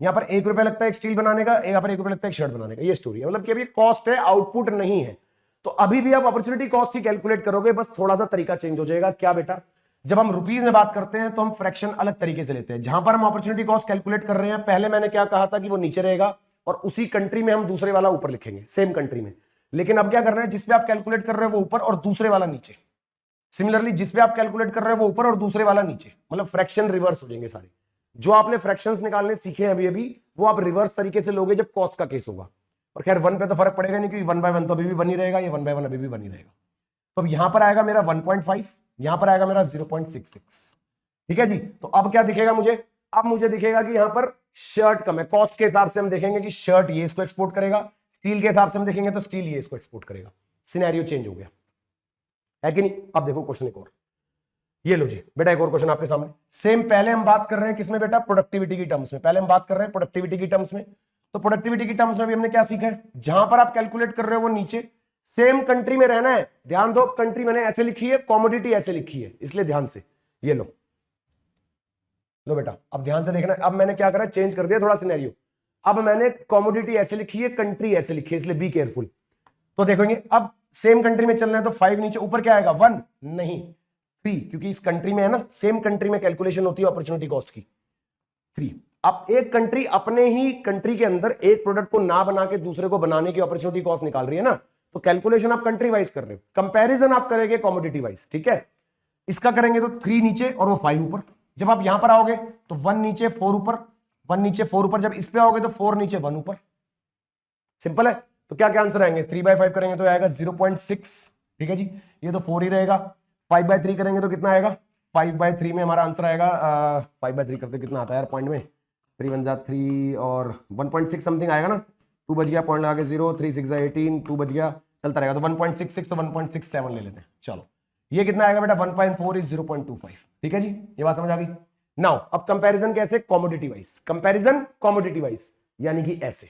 A: यहां पर 1 रुपए लगता है एक स्टील बनाने का, यहां पर 1 रुपए लगता है एक शर्ट बनाने का। ये स्टोरी है, मतलब कि अभी कॉस्ट है, आउटपुट नहीं है। तो अभी भी आप अपॉर्चुनिटी कॉस्ट ही कैलकुलेट करोगे, बस थोड़ा सा तरीका चेंज हो जाएगा। क्या बेटा? जब हम रुपीज में बात करते हैं तो हम फ्रैक्शन अलग तरीके से लेते हैं। जहां पर हम अपॉर्चुनिटी कॉस्ट कैलकुलेट कर रहे हैं, पहले मैंने क्या कहा था कि वो नीचे रहेगा और उसी कंट्री में हम दूसरे वाला ऊपर लिखेंगे, सेम कंट्री में। लेकिन अब क्या करना है, जिसपे आप कैलकुलेट कर रहे हो वो ऊपर और दूसरे वाला नीचे। सिमिलरली जिसपे आप कैलकुलेट कर रहे हो वो ऊपर और दूसरे वाला नीचे, मतलब फ्रैक्शन रिवर्स हो जाएंगे सारे। जो आपने फ्रैक्शंस निकालने सीखे हैं अभी वो आप रिवर्स तरीके से लोगे जब कॉस्ट का केस होगा। और खैर 1 पे तो फर्क पड़ेगा नहीं, क्योंकि 1/1 तो अभी भी बनी रहेगा, ये 1/1 अभी भी बनी रहेगा। तो अब यहां पर आएगा मेरा 1.5, यहां पर आएगा मेरा 0.66, ठीक है जी। तो अब क्या दिखेगा मुझे? अब मुझे दिखेगा कि यहां पर शर्ट कम है। कॉस्ट के हिसाब से हम देखेंगे कि शर्ट ये इसको एक्सपोर्ट करेगा, स्टील के हिसाब से हम देखेंगे तो स्टील ये इसको एक्सपोर्ट करेगा। सिनेरियो चेंज हो गया है कि नहीं? अब देखो क्वेश्चन एक और, ये लो जी बेटा, एक और क्वेश्चन आपके सामने। सेम पहले हम बात कर रहे हैं किसमें बेटा? प्रोडक्टिविटी की टर्म्स में। पहले हम बात कर रहे हैं प्रोडक्टिविटी की टर्म्स में। तो प्रोडक्टिविटी की टर्म्स में भी हमने क्या सीखा है? जहां पर आप कैलकुलेट कर रहे हो वो नीचे, सेम कंट्री में रहना है। ध्यान दो, कंट्री मैंने ऐसे लिखी है, कॉमोडिटी ऐसे लिखी है, इसलिए ध्यान से ये लो बेटा, अब ध्यान से देखना। अब मैंने क्या करा, चेंज कर दिया थोड़ा सिनेरियो। अब मैंने कॉमोडिटी ऐसे लिखी है, कंट्री ऐसे लिखी है, इसलिए बी केयरफुल। तो देखोगे अब सेम कंट्री में चलना है तो 5 नीचे, ऊपर क्या आएगा? 1 नहीं 3, क्योंकि इस कंट्री में है ना, सेम कंट्री में कैलकुलेशन होती है अपॉर्चुनिटी कॉस्ट की। 3। अब एक कंट्री अपने ही कंट्री के अंदर एक प्रोडक्ट को ना बना के दूसरे को बनाने की अपॉर्चुनिटी कॉस्ट निकाल रही है ना, तो कैलकुलेशन आप कंट्री वाइज कर रहे हो, कंपैरिजन आप करेंगे कमोडिटी वाइज, ठीक है। इसका करेंगे तो 3 नीचे और वो 5 ऊपर। जब आप यहां पर आओगे तो 1 नीचे 4 ऊपर, 1 नीचे 4 ऊपर। जब इस पे आओगे तो 4 नीचे 1 ऊपर। सिंपल है। तो क्या क्या आंसर आएंगे? 3/5 करेंगे तो आएगा 0.6, ठीक है जी, ये तो 4 ही रहेगा। 5/3 करेंगे तो कितना आएगा? 5/3 में हमारा आंसर आएगा 5/3 करते कितना आता है यार पॉइंट में? 3 1 जा 3 और 1.6 समथिंग आएगा ना। 2 बच गया, पॉइंट लगा के 0, 3 6 जा 18, 2 बच गया, चलता रहेगा। तो 1.66 तो 1.67 ले लेते हैं। चलो ये कितना आएगा बेटा? 1.4 इज 0.25, ठीक है जी, ये बात समझ आ गई। नाउ अब कंपैरिजन कैसे? Commodity wise comparison, commodity wise, यानी कि ऐसे।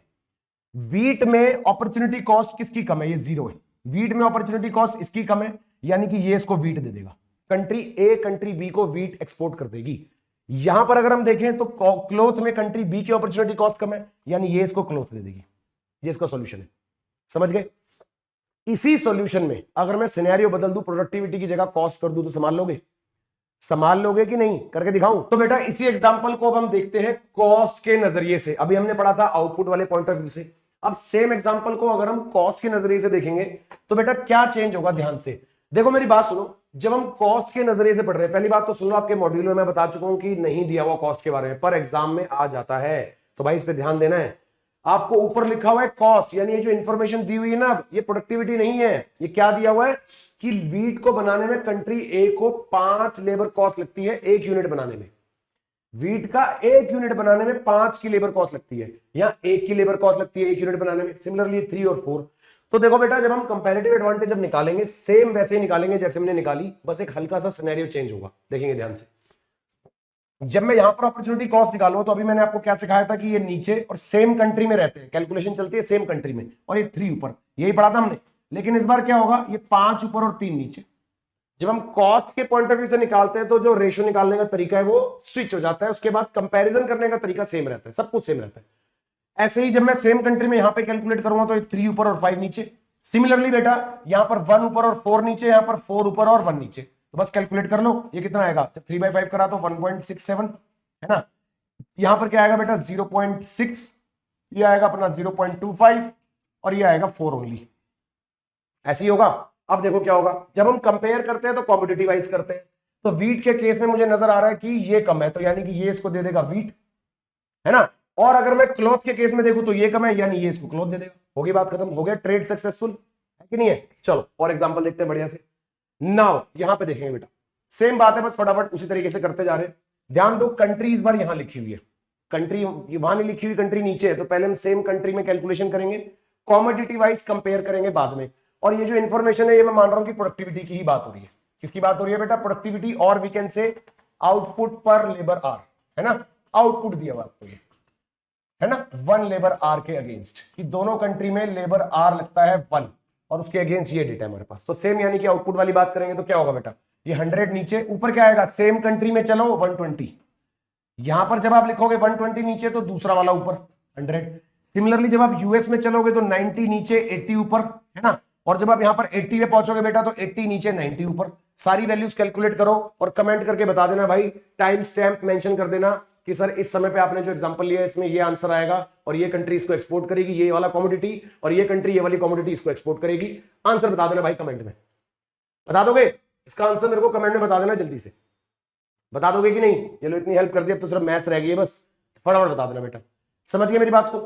A: वीट में अपॉर्चुनिटी कॉस्ट किसकी कम है? ये 0 है। वीट में अपॉर्चुनिटी कॉस्ट इसकी कम है, यानी कि ये इसको वीट दे देगा। कंट्री ए कंट्री बी को वीट एक्सपोर्ट कर देगी। यहां पर अगर हम देखें तो क्लोथ में कंट्री बी की अपॉर्चुनिटी कॉस्ट कम है, यानी ये इसको क्लोथ दे देगी। ये इसका सॉल्यूशन है, समझ गए। इसी सॉल्यूशन में अगर मैं सिनेरियो बदल दूं, प्रोडक्टिविटी की जगह कॉस्ट कर दूं, तो संभाल लोगे? संभाल लोगे कि नहीं? करके दिखाऊं? तो बेटा इसी एग्जांपल को अब हम देखते हैं कॉस्ट के नजरिए से। अभी हमने पढ़ा था आउटपुट वाले पॉइंट ऑफ व्यू से, अब सेम एग्जांपल को अगर हम कॉस्ट के नजरिए से देखेंगे तो बेटा क्या चेंज होगा, ध्यान से देखो मेरी बात सुनो। जब हम कॉस्ट के नजरिए से पढ़ रहे हैं, पहली बात तो सुन लो, आपके मॉड्यूल में मैं बता चुका हूं कि नहीं दिया हुआ कॉस्ट के बारे में, पर एग्जाम में आ जाता है, तो भाई इस पे ध्यान देना है। आपको ऊपर लिखा हुआ है कॉस्ट, यानी ये जो इंफॉर्मेशन दी हुई है ना, ये प्रोडक्टिविटी नहीं है। ये क्या दिया हुआ है कि वीट को बनाने में कंट्री ए को 5 लेबर कॉस्ट लगती है 1 यूनिट बनाने में। वीट का 1 यूनिट बनाने में 5 की लेबर कॉस्ट लगती है, यहां 1 की लेबर कॉस्ट लगती है 1 यूनिट बनाने में। सिमिलरली 3 और 4। तो देखो बेटा, जब हम कंपैरेटिव एडवांटेज जब निकालेंगे, सेम वैसे ही निकालेंगे जैसे हमने निकाली, बस एक हल्का सा सिनेरियो चेंज होगा, देखेंगे ध्यान से। जब मैं यहां पर अपॉर्चुनिटी कॉस्ट निकालूंगा, तो अभी मैंने आपको क्या सिखाया था कि ये नीचे और सेम कंट्री में रहते हैं, कैलकुलेशन चलती है सेम कंट्री में, और ये 3 ऊपर, यही पढ़ा था हमने। लेकिन इस बार क्या होगा, ये 5 ऊपर और 3 नीचे। जब हम कॉस्ट के पॉइंट ऑफ व्यू से निकालते हैं तो जो रेशियो निकालने का तरीका है वो स्विच हो जाता है, उसके बाद कंपैरिजन करने का तरीका सेम रहता है, सब कुछ सेम रहता है। ऐसे ही जब मैं सेम कंट्री में यहां पे कैलकुलेट करूंगा तो 3 ऊपर और 5 नीचे। सिमिलरली बेटा यहां पर 1 ऊपर और 4 नीचे, यहां पर 4 ऊपर और 1 नीचे, तो बस कैलकुलेट कर लो ये कितना आएगा। जब 3/5 करा तो 1.67 है ना। यहां पर क्या आएगा बेटा 0.6, ये आएगा अपना 0.25 और ये आएगा 4 ओनली। ऐसे ही होगा। अब देखो क्या होगा, जब हम कंपेयर करते हैं तो कॉमोडिटी वाइज करते हैं, तो वीट के केस में मुझे नजर आ रहा है कि ये कम है, तो यानी कि ये इसको दे देगा वीट, है ना। और अगर मैं क्लॉथ के केस में देखूं तो ये कम है, यानी ये इसको क्लॉथ दे देगा। होगी बात खत्म, हो गया ट्रेड सक्सेसफुल, है कि नहीं है। चलो और एग्जांपल देखते हैं बढ़िया से। नाउ यहां पे देखेंगे बेटा, सेम बात है, बस फटाफट उसी तरीके से करते जा रहे हैं। ध्यान दो, कंट्री इस बार यहां लिखी हुई है, कंट्री वहां नहीं लिखी हुई, कंट्री नीचे है, तो पहले हम सेम कंट्री में कैलकुलेशन करेंगे, कॉमोडिटी वाइज कंपेयर करेंगे बाद में। और ये जो इन्फॉर्मेशन है, ये मैं मान रहा हूं कि प्रोडक्टिविटी की ही बात हो रही है। किसकी बात हो रही है बेटा? प्रोडक्टिविटी, और वी कैन से आउटपुट पर लेबर आर, है ना। आउटपुट दिया हुआ आपको ये, है ना, 1 लेबर आर के अगेंस्ट, कि दोनों कंट्री में लेबर आर लगता है 1, और उसके अगेंस्ट ये डेटा है हमारे पास। तो सेम यानी कि आउटपुट वाली बात करेंगे तो क्या होगा बेटा, ये 100 नीचे, ऊपर क्या आएगा, सेम कंट्री में चलो 120। यहां पर जब आप लिखोगे 120 नीचे तो दूसरा वाला ऊपर 100। सिमिलरली जब आप यूएस में चलोगे तो 90 नीचे 80 ऊपर, है ना। और जब आप यहां पर 80 पे पहुंचोगे बेटा तो 80 नीचे 90 ऊपर। सारी वैल्यूज कैलकुलेट करो और कमेंट करके बता देना भाई, टाइम स्टैंप मेंशन कर देना कि सर इस समय पे आपने जो एग्जांपल लिया है इसमें ये आंसर आएगा, और ये कंट्री इसको एक्सपोर्ट करेगी, ये वाला कमोडिटी, और ये कंट्री ये वाली कमोडिटी इसको एक्सपोर्ट करेगी। आंसर बता देना भाई कमेंट में, बता दोगे इसका आंसर मेरे को कमेंट में बता देना जल्दी से, बता दोगे कि नहीं। ये लो इतनी हेल्प कर दी, अब तो सिर्फ मैथ्स रह गई है, बस फटाफट बता देना बेटा। समझ गए मेरी बात को,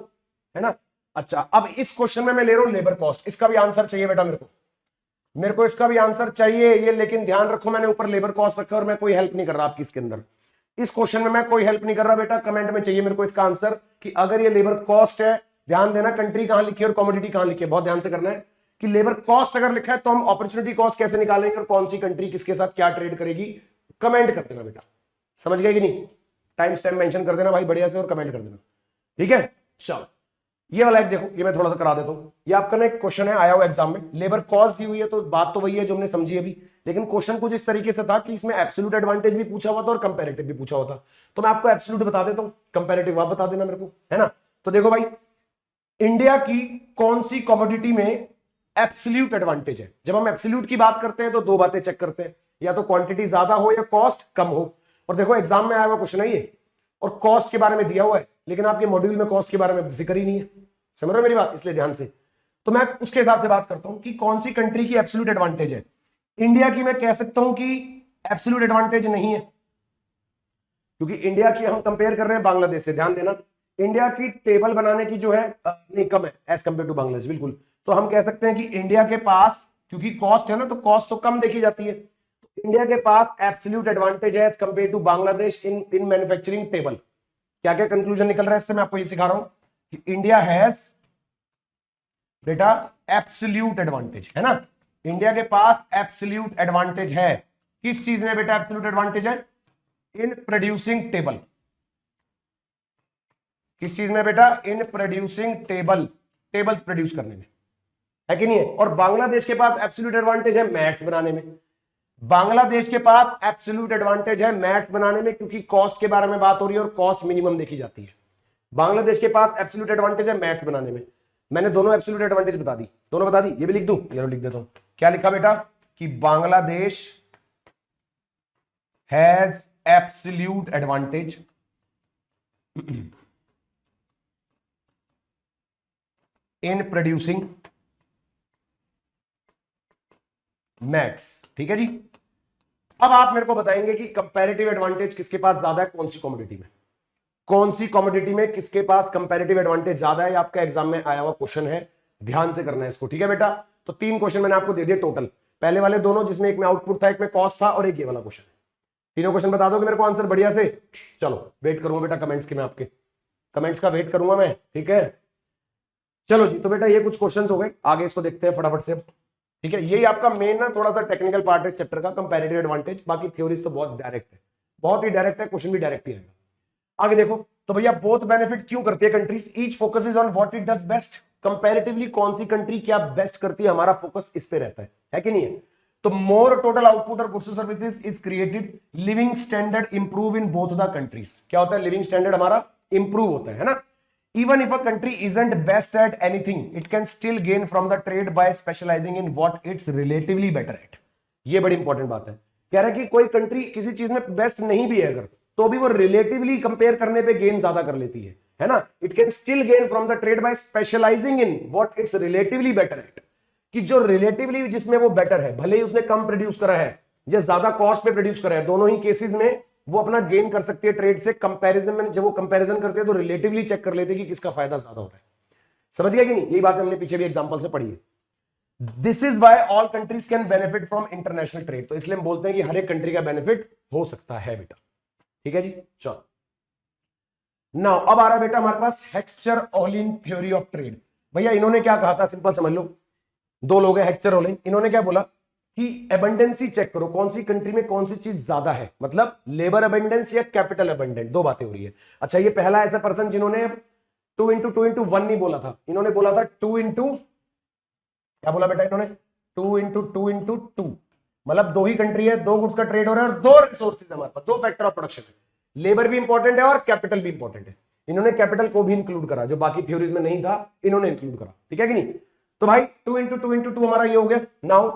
A: है ना। अच्छा, अब इस क्वेश्चन में मैं ले रहा हूं लेबर कॉस्ट, इसका भी आंसर चाहिए बेटा मेरे को इसका भी आंसर चाहिए ये। लेकिन ध्यान रखो, मैंने ऊपर लेबर कॉस्ट रखा और मैं कोई हेल्प नहीं कर रहा आपकी इसके अंदर, इस क्वेश्चन में मैं कोई हेल्प नहीं कर रहा बेटा। कमेंट में चाहिए मेरे को इसका आंसर कि अगर ये लेबर कॉस्ट है, ध्यान देना कंट्री कहां लिखी है और कमोडिटी कहां लिखी है, बहुत ध्यान से करना है कि लेबर कॉस्ट अगर लिखा है तो हम अपॉर्चुनिटी कॉस्ट कैसे निकालेंगे और कौन सी कंट्री किसके साथ क्या ट्रेड करेगी, कमेंट कर देना बेटा। समझ गए कि नहीं? टाइम स्टैम्प मेंशन कर देना भाई बढ़िया से और कमेंट कर देना, ठीक है। चलो ये वाला एक देखो, ये मैं थोड़ा सा करा देता हूं। ये आपका ना एक क्वेश्चन है आया हुआ एग्जाम में, लेबर कॉस्ट दी हुई है, तो बात तो वही है जो हमने समझी अभी, लेकिन क्वेश्चन कुछ इस तरीके से था कि इसमें एब्सोल्यूट एडवांटेज भी पूछा हुआ था और कंपैरेटिव भी पूछा हुआ था। तो मैं आपको एब्सोल्यूट बता देता हूं, कंपैरेटिव आप बता देना मेरे को, है ना। तो देखो भाई, इंडिया की कौन सी कमोडिटी में एब्सोल्यूट एडवांटेज है। जब हम एब्सोल्यूट की बात करते हैं तो दो बातें चेक करते हैं, या तो क्वांटिटी ज्यादा हो या कॉस्ट कम हो। और देखो एग्जाम में आया हुआ क्वेश्चन है ये, और कॉस्ट के बारे में दिया हुआ है, लेकिन आपके मॉड्यूल में कॉस्ट के बारे में जिक्र ही नहीं है। समझ रहे हो मेरी बात? इसलिए ध्यान से, तो मैं उसके हिसाब से बात करता हूं कि कौन सी कंट्री की एब्सोल्यूट एडवांटेज है। इंडिया की मैं कह सकता हूं कि एब्सोल्यूट एडवांटेज नहीं है, क्योंकि इंडिया की हम कंपेयर कर रहे हैं बांग्लादेश से। ध्यान देना, इंडिया की टेबल बनाने की जो है नहीं कम है एज कंपेयर टू बांग्लादेश, बिल्कुल। तो हम कह सकते हैं कि इंडिया के पास, क्योंकि कॉस्ट है ना, तो कॉस्ट तो कम देखी जाती है, तो इंडिया के पास एब्सोल्यूट एडवांटेज है as compare to Bangladesh in manufacturing table. क्या क्या कंक्लूजन निकल रहा है इससे, मैं आपको ये सिखा रहा हूं कि इंडिया हैज बेटा एब्सोल्यूट एडवांटेज, है ना। इंडिया के पास एब्सोल्यूट एडवांटेज है, किस चीज में बेटा एब्सोल्यूट एडवांटेज है? In producing table. किस चीज में बेटा? इन प्रोड्यूसिंग टेबल्स प्रोड्यूस करने में, है कि नहीं है। और बांग्लादेश के पास एब्सोल्यूट एडवांटेज है मैट्स बनाने में। बांग्लादेश के पास एब्सोल्यूट एडवांटेज है मैट्स बनाने में, क्योंकि कॉस्ट के बारे में बात हो रही है और कॉस्ट मिनिमम देखी जाती है। बांग्लादेश के पास एब्सोल्यूट एडवांटेज है मैथ्स बनाने में। मैंने दोनों एब्सोल्यूट एडवांटेज बता दी, दोनों बता दी। ये भी लिख दूं, ये लिख देता हूं। क्या लिखा बेटा कि Bangladesh has absolute advantage in producing maths. ठीक है जी। अब आप मेरे को बताएंगे कि कंपैरेटिव एडवांटेज किसके पास ज्यादा है, कौन सी कमोडिटी में, कौन सी कमोडिटी में किसके पास कंपैरेटिव एडवांटेज ज्यादा है। आपका एग्जाम में आया हुआ क्वेश्चन है, ध्यान से करना है इसको। ठीक है बेटा, तो 3 क्वेश्चन मैंने आपको दे दिए टोटल, पहले वाले दोनों जिसमें एक में आउटपुट था, एक में कॉस्ट था, और एक ये वाला क्वेश्चन है। तीनों क्वेश्चन बता दोगे मेरे को आंसर बढ़िया से? चलो वेट करूंगा बेटा कमेंट्स के, मैं आपके कमेंट्स का वेट करूंगा मैं। ठीक है, चलो जी। तो बेटा ये कुछ क्वेश्चंस हो गए, आगे इसको देखते हैं फटाफट से। ठीक है, यही आपका मेन ना थोड़ा सा टेक्निकल पार्ट है चैप्टर का, कंपैरेटिव एडवांटेज। बाकी थ्योरीज तो बहुत डायरेक्ट है, बहुत ही डायरेक्ट है, क्वेश्चन भी डायरेक्ट ही आएगा। आगे देखो तो भैया बोथ बेनिफिट क्यों करती है countries, each focuses on what it does best. Comparatively कौन सी कंट्री क्या बेस्ट करती है, हमारा फोकस इस पे रहता है कि नहीं है। तो मोर टोटल आउटपुट और goods services is created, living standard improve in both the countries. क्या होता है, लिविंग स्टैंडर्ड हमारा इंप्रूव होता है ना। Even if a country isn't best at anything, it can still gain from the trade by specializing in what it's relatively better at. ये बड़ी important बात है। कह रहा है कि कोई कंट्री किसी चीज में बेस्ट नहीं भी है अगर, तो भी वो रिलेटिवली कंपेयर करने पे गेन ज्यादा कर लेती है ना। It can still gain from the trade by specialising in what it's relatively better at. कि जो रिलेटिवली जिसमें वो बेटर है, भले ही उसने कम प्रोड्यूस करा है या ज्यादा कॉस्ट पे प्रोड्यूस करा है, दोनों ही केसेस में वो अपना गेन कर सकती है ट्रेड से। कंपैरिजन में जब वो कंपैरिजन करते हैं तो रिलेटिवली चेक कर लेते हैं कि किसका फायदा ज्यादा हो रहा है। समझ गया कि नहीं, यही बात हमने पीछे भी एग्जांपल से पढ़ी है। This is why all countries can benefit from international trade. तो इसलिए हम बोलते हैं कि हर एक कंट्री का बेनिफिट हो सकता है बेटा। ठीक है जी, चलो नाउ अब आ रहा है बेटा हमारे पास हेक्स्चर-ओलिन थ्योरी ऑफ ट्रेड। भैया इन्होंने क्या कहा था, सिंपल समझ लो। 2 लोग हैं हेक्स्चर-ओलिन, इन्होंने क्या बोला कि एबंडेंसी चेक करो, कौन सी कंट्री में कौन सी चीज ज्यादा है, मतलब लेबर एबंडेंस या कैपिटल एबंडेंट, 2 बातें हो रही है। अच्छा ये पहला ऐसा पर्सन जिन्होंने 2 into 2 into 1 नहीं बोला था, इन्होंने बोला था 2 into, क्या बोला बेटा इन्होंने, 2 into 2 into 2, मतलब 2 ही कंट्री है, 2 गुड्स का ट्रेड हो रहा है और 2 रिसोर्सेज हमारे पास, 2 फैक्टर ऑफ प्रोडक्शन है। लेबर भी इंपॉर्टेंट है और कैपिटल भी इंपॉर्टेंट है। इन्होंने कैपिटल को भी इंक्लूड करा, जो बाकी थ्योरीज में नहीं था इन्होंने इंक्लूड करा। ठीक है कि नहीं। तो भाई 2 into 2 into 2 हमारा ये हो गया। Now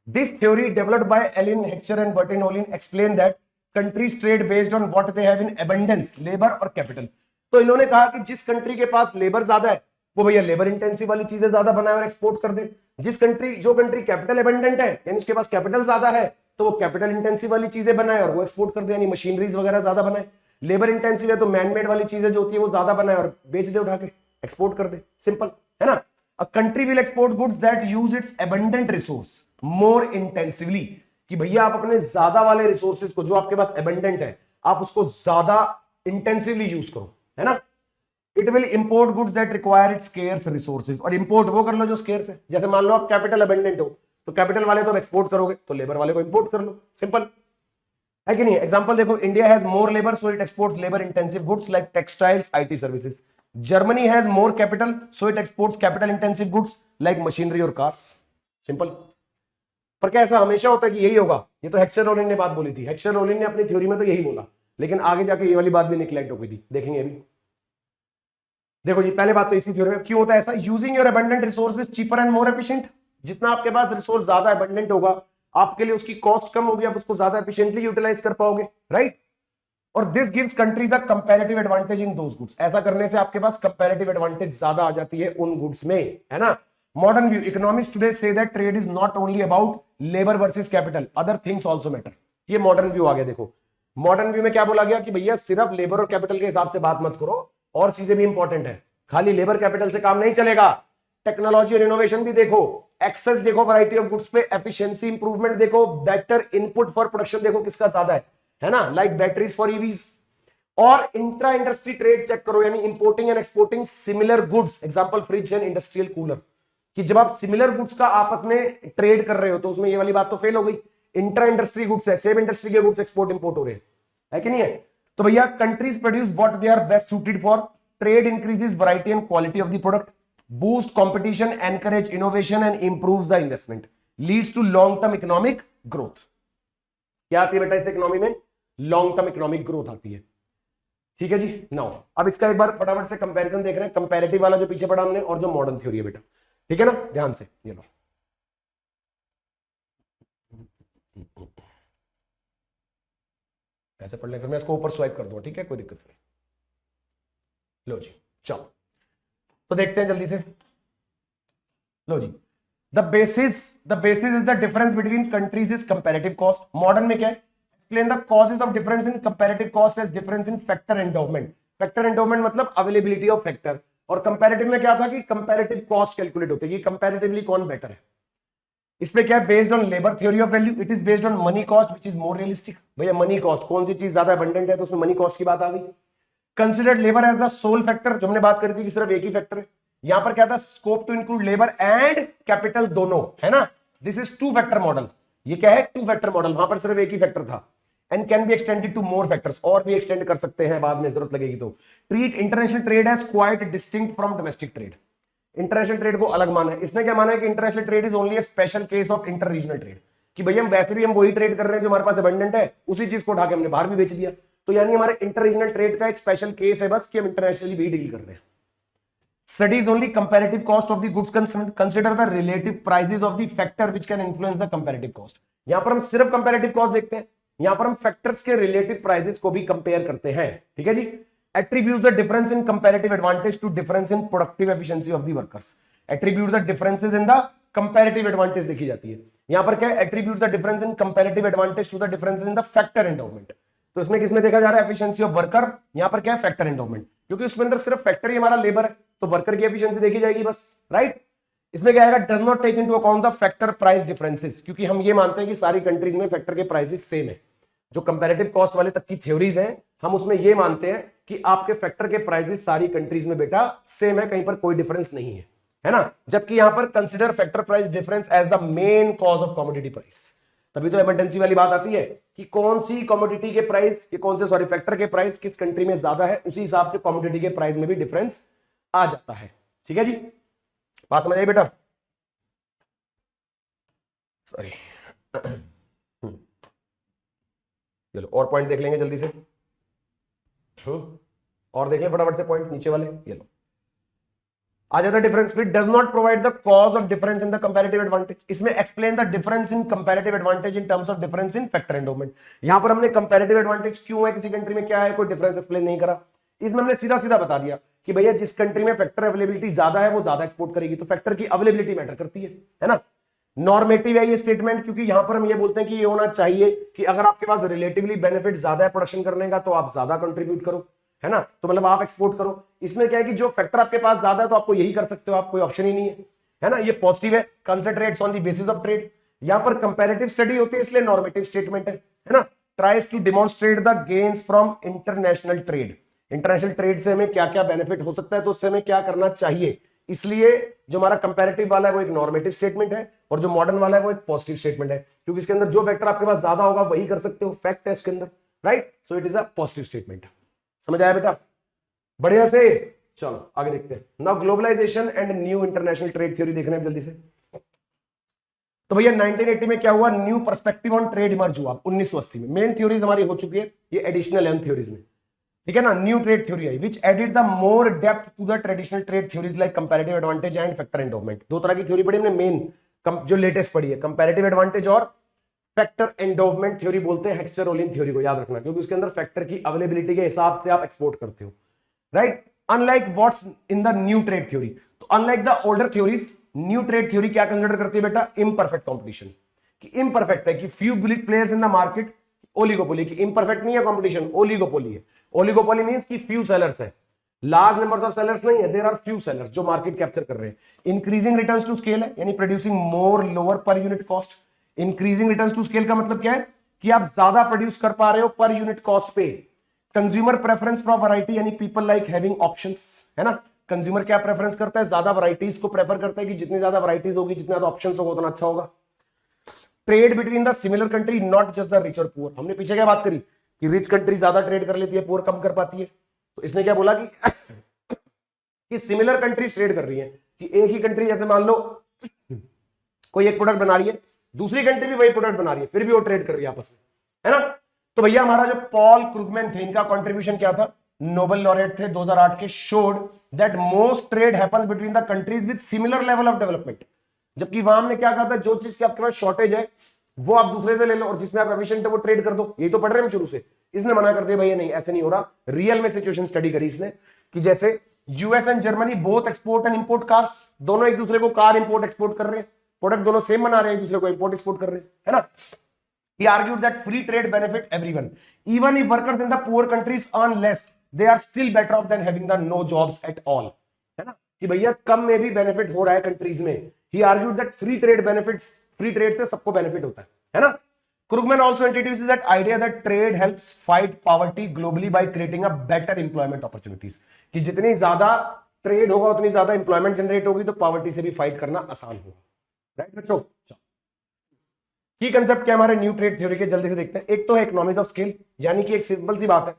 A: this theory developed by Allen, Heckscher and Bertin-Ollin explain that countries trade based on what they have in abundance, labor और capital। तो इन्होंने कहा कि जिस कंट्री के पास लेबर ज्यादा है वो भैया लेबर इंटेंसिव वाली चीजें ज्यादा बनाए और एक्सपोर्ट कर दे। जो कंट्री कैपिटल एबंडेंट है यानी उसके पास कैपिटल ज्यादा है तो वो कैपिटल इंटेंसिव वाली चीजें बनाए और वो एक्सपोर्ट कर दे, यानी मशीनरीज वगैरह ज्यादा बनाए। लेबर इंटेंसिव है तो मैनमेड वाली चीजें जो होती है वो ज्यादा बनाए और बेच दे, उठा के एक्सपोर्ट कर दे, सिंपल है ना। A country will export goods that use its abundant resource more intensively। कि भैया आप अपने ज्यादा वाले रिसोर्सेज को, जो आपके पास abundant है, आप उसको ज्यादा इंटेंसिवली यूज करो, है ना। It will import goods that require its scarce resources। और import वो कर लो जो scarce है। जैसे मान लो आप कैपिटल abundant हो तो कैपिटल वाले तो एक्सपोर्ट करोगे, तो लेबर वाले को इंपोर्ट कर लो, सिंपल है कि नहीं। एग्जांपल देखो, India has more labour so it exports labour intensive goods like textiles, IT services. Germany has more capital so it exports capital intensive goods like machinery और कार्स, सिंपल। पर क्या ऐसा हमेशा होता है कि यही होगा? ये तो हेक्स्चर-ओलिन ने बात बोली थी, हेक्स्चर-ओलिन ने अपनी थ्योरी में तो यही बोला, लेकिन आगे जाके ये वाली बात भी निग्लेक्ट हो गई थी, देखेंगे अभी। देखो जी, पहले बात तो इसी थ्योरी में क्यों होता है ऐसा। Using your abundant resources cheaper and more efficient. जितना आपके पास रिसोर्स ज्यादा अबंडेंट होगा आपके लिए उसकी कॉस्ट कम होगी, आप उसको ज्यादा एफिशिएंटली यूटिलाइज कर पाओगे, राइट। और this gives countries a comparative advantage in those goods. ऐसा करने से आपके पास कंपैरेटिव एडवांटेज ज्यादा आ जाती है उन गुड्स में, है ना। Modern view, economics today say that trade is not only about labour versus capital, other things also matter. ये मॉडर्न व्यू आ गया। देखो मॉडर्न व्यू में क्या बोला गया कि भैया सिर्फ लेबर और कैपिटल के हिसाब से बात मत करो, और चीजें भी इंपॉर्टेंट है, खाली लेबर कैपिटल से काम नहीं चलेगा। टेक्नोलॉजी और इनोवेशन भी देखो, एक्सेस देखो वैरायटी ऑफ गुड्स पे, एफिशिएंसी इंप्रूवमेंट देखो, बेटर इनपुट फॉर प्रोडक्शन देखो किसका ज्यादा है ना, लाइक बैटरीज फॉर ईवीज। और इंट्रा इंडस्ट्री ट्रेड चेक करो, यानी importing and exporting similar goods, example fridge and industrial cooler. कि जब आप सिमिलर गुड्स का आपस में ट्रेड कर रहे हो तो उसमें ये वाली बात तो फेल हो गई। इंट्रा इंडस्ट्री गुड्स है, सेम इंडस्ट्री के गुड्स एक्सपोर्ट इंपोर्ट हो रहे हैं, है कि नहीं है। तो भैया countries produce what they are best suited for, trade increases variety and quality of the product, boost competition, encourage innovation and improves the investment, leads to long term economic growth. क्या आती है बेटा इस इकोनॉमी में? Long term economic growth आती है। ठीक है जी। नाउ अब इसका एक बार फटाफट से कंपैरिजन देख रहे हैं, कंपैरेटिव वाला जो पीछे पढ़ा हमने और जो मॉडर्न थ्योरी है बेटा, ठीक है ना, ध्यान से ये लो। ऐसे पढ़ ले, फिर मैं इसको ऊपर स्वाइप कर दूंगा, ठीक है, कोई दिक्कत नहीं। लो जी, चलो तो देखते हैं जल्दी से। लो जी, the basis is the difference between countries is comparative cost. Modern में क्या है? Explain the causes of difference in comparative cost as difference in factor endowment. Factor endowment मतलब अवेलेबिलिटी ऑफ फैक्टर, और कंपैरेटिव में क्या था कि कंपैरेटिव कॉस्ट कैलकुलेट होती है कि कंपैरेटिवली कौन बेटर है। इसमें क्या है? Based on labour theory of value, it is based on money cost which is more realistic. भैया मनी कॉस्ट, कौन सी चीज ज्यादा अबंडेंट है, तो उसमें मनी कॉस्ट की बात आ गई। Considered labour as the sole factor, जो हमने बात करी थी कि सिर्फ एक ही फैक्टर है। यहां पर क्या था? Scope to include labour and capital दोनों, है ना। This is two factor model. ये क्या है? Two factor model. वहां पर सिर्फ एक ही फैक्टर था। And can be extended to more factors, और भी एक्सटेंड कर सकते हैं बाद में जरूरत लगेगी तो। Treat international trade as quite distinct from domestic trade. International trade को अलग माना है। इसने क्या माना है कि international trade is only a special case of inter regional trade, कि भैया हम वैसे भी हम वही ट्रेड कर रहे हैं जो हमारे पास अबंडेंट है, उसी चीज को उठा के हमने बाहर भी बेच दिया। तो यानी हमारे इंटर रीजनल ट्रेड का एक स्पेशल केस है बस, कि हम इंटरनेशनली भी डील कर रहे हैं। Studies only comparative cost of the goods concerned, consider the relative prices of the factor which can influence the comparative cost. यहां पर हम सिर्फ कंपैरेटिव कॉस्ट देखते हैं, यहां पर हम फैक्टर्स के रिलेटिव प्राइसेस को भी कंपेयर करते हैं, ठीक है जी। Attribute the difference in comparative advantage to difference in productive efficiency of the workers. Attribute the differences in the comparative advantage देखी जाती है। यहां पर क्या है? Attribute the difference in comparative advantage to the differences in the factor endowment. तो इसमें किसमें देखा जा रहा है? Efficiency of worker. यहां पर क्या है? फैक्टर एंडोवमेंट, क्योंकि उसमें अंदर सिर्फ फैक्टर ही हमारा लेबर है, तो वर्कर की एफिशिएंसी देखी जाएगी बस, राइट। इसमें क्या आएगा? Does not take into account the factor price differences, क्योंकि हम ये मानते हैं कि सारी कंट्रीज में फैक्टर के प्राइसेस सेम है। जो कंपैरेटिव कॉस्ट वाले तक की थ्योरीज हैं, हम उसमें ये मानते हैं कि आपके फैक्टर के प्राइसेस सारी कंट्रीज में बेटा सेम है, कहीं पर कोई डिफरेंस नहीं है, है ना। जबकि यहां पर consider factor price difference as the main cause of commodity price. तभी तो एमरजेंसी वाली बात आती है कि कौन सी कमोडिटी के प्राइस, कौन से सॉरी फैक्टर के प्राइस किस कंट्री में ज्यादा है, उसी हिसाब से कमोडिटी के प्राइस में भी डिफरेंस आ जाता है, ठीक है जी। बात समझ आई बेटा? सॉरी चलो और पॉइंट देख लेंगे जल्दी से। और देख लें फटाफट से पॉइंट नीचे वाले, ये लो आ जाता है डिफरेंस। फिर does not provide the cause of difference in the comparative advantage. इसमें explain the difference in comparative advantage in terms of difference in factor endowment. यहां पर हमने कंपैरेटिव एडवांटेज क्यों है किसी कंट्री में, क्या है, कोई डिफरेंस एक्सप्लेन नहीं करा। इसमें हमने सीधा सीधा बता दिया कि भैया जिस कंट्री में फैक्टर अवेलेबिलिटी ज्यादा है वो ज्यादा एक्सपोर्ट करेगी, तो फैक्टर की अवेलेबिलिटी मैटर करती है ना। नॉर्मेटिव है ये स्टेटमेंट, क्योंकि यहां पर हम ये बोलते हैं कि ये होना चाहिए कि अगर आपके पास रिलेटिवली बेनिफिट ज्यादा है प्रोडक्शन करने का, तो आप ज्यादा कंट्रीब्यूट करो, है ना, तो मतलब आप एक्सपोर्ट करो। इसमें क्या है कि जो फैक्टर आपके पास ज्यादा है तो आपको यही कर सकते हो, आप कोई ऑप्शन ही नहीं है ना। ये पॉजिटिव है, concentrates on the basis of trade. यहां पर कंपैरेटिव स्टडी होती है, इसलिए नॉर्मेटिव स्टेटमेंट है ना। Tries to demonstrate the gains from international trade. International ट्रेड से हमें क्या क्या बेनिफिट हो सकता है, तो उससे हमें क्या करना चाहिए। इसलिए जो हमारा कंपैरेटिव वाला है वो एक नॉर्मेटिव स्टेटमेंट है, और जो मॉडर्न वाला है वो एक पॉजिटिव स्टेटमेंट है, क्योंकि इसके अंदर जो फैक्टर आपके पास ज्यादा होगा वही कर सकते हो, फैक्ट है इसके अंदर, right. So it is a positive statement. समझ आया बेटा? बढ़िया से। चलो आगे देखते हैं। Now globalisation and new international trade theory देखना है जल्दी से। तो भैया 1980 में क्या हुआ? New perspective on trade emerge हुआ 1980 में। मेन थ्योरीज हमारी हो चुकी है, ये एडिशनल है थ्योरीज में, ठीक है ना। न्यू ट्रेड थ्योरी आई which added the more depth to the traditional trade theories like comparative advantage and factor endowment. दो तरह की थ्योरी पढ़ी हमने, मेन जो लेटेस्ट पढ़ी है कंपैरेटिव एडवांटेज और फैक्टर एंडोवमेंट थ्योरी बोलते हैं हेक्स्चर-ओलियन थ्योरी को, याद रखना, क्योंकि उसके अंदर फैक्टर की अवेलेबिलिटी के हिसाब से आप एक्सपोर्ट करते हो, right. Unlike what's in the new trade theory, तो unlike the older theories, new trade theory क्या कंसीडर करती है बेटा? इम्परफेक्ट कंपटीशन, कि इम्परफेक्ट है, कि few big players in the market, oligopoly, की इम्परफेक्ट नहीं है कंपटीशन, ओलिगोपोली है। ओलिगोपोली मींस कि फ्यू सेलर्स है, लार्ज नंबर्स ऑफ सेलर्स नहीं है, देयर आर फ्यू सेलर्स जो मार्केट कैप्चर कर रहे हैं। इंक्रीजिंग रिटर्न्स टू स्केल है, यानी producing more lower per unit cost. Increasing returns to scale का मतलब क्या है कि आप ज्यादा प्रोड्यूस कर पा रहे हो पर यूनिट कॉस्ट पे। कंज्यूमर प्रेफरेंस फॉर वैरायटी, यानी पीपल लाइक हैविंग ऑप्शंस, है ना। कंज्यूमर क्या प्रेफरेंस करता है? ज्यादा वैरायटीज को प्रेफर करता है, कि जितनी ज्यादा वैरायटीज होगी, जितने ज्यादा ऑप्शंस होगा उतना अच्छा होगा। Trade between the similar country, not just the rich और पुअर। हमने पीछे क्या बात करी कि रिच कंट्री ज्यादा ट्रेड कर लेती है, पुअर कम कर पाती है। तो इसने क्या बोला कि सिमिलर कंट्रीज ट्रेड कर रही है, कि एक ही कंट्री, जैसे मान लो कोई एक प्रोडक्ट बना रही है, दूसरी कंट्री भी वही प्रोडक्ट बना रही है, फिर भी वो ट्रेड कर रही है आपस में, है ना। तो भैया हमारा जो पॉल क्रुगमैन थे, इनका कंट्रीब्यूशन क्या था, नोबेल लॉरेट थे 2008 के, showed that most trade happens between the countries with similar level of development. जबकि वहां हमने क्या कहा था, जो चीज की आपके पास शॉर्टेज है वो आप दूसरे से ले लो और जिसमें आप एफिशिएंट है वो ट्रेड कर दो, यही तो पढ़ रहे हैं हम शुरू से। इसने मना कर दिया भैया नहीं, ऐसे नहीं हो रहा। रियल में सिचुएशन स्टडी करी इसने कि जैसे US and Germany both export and import cars, दोनों एक दूसरे को कार इंपोर्ट एक्सपोर्ट कर रहे हैं, प्रोडक्ट दोनों सेम बना रहे हैं, एक दूसरे को इंपोर्ट एक्सपोर्ट कर रहे हैं, है ना। He argued that free trade benefit everyone, even if workers in the poor countries earn less, they are still better off than having the no jobs at all, है ना, कि भैया कम में भी बेनिफिट हो रहा है कंट्रीज में। He argued that free trade benefits, free trade से सबको बेनिफिट होता है ना। Krugman also introduces that idea that trade helps fight poverty globally by creating a better employment opportunities, कि जितनी ज्यादा ट्रेड होगा उतनी ज्यादा इंप्लॉयमेंट जनरेट होगी, तो पॉवर्टी से भी फाइट करना आसान होगा, राइट बच्चों। की कंसेप्ट क्या हमारे न्यू ट्रेड थ्योरी के, जल्दी से देखते हैं। एक तो है इकोनॉमीज ऑफ स्केल, यानी कि एक सिंपल सी बात है,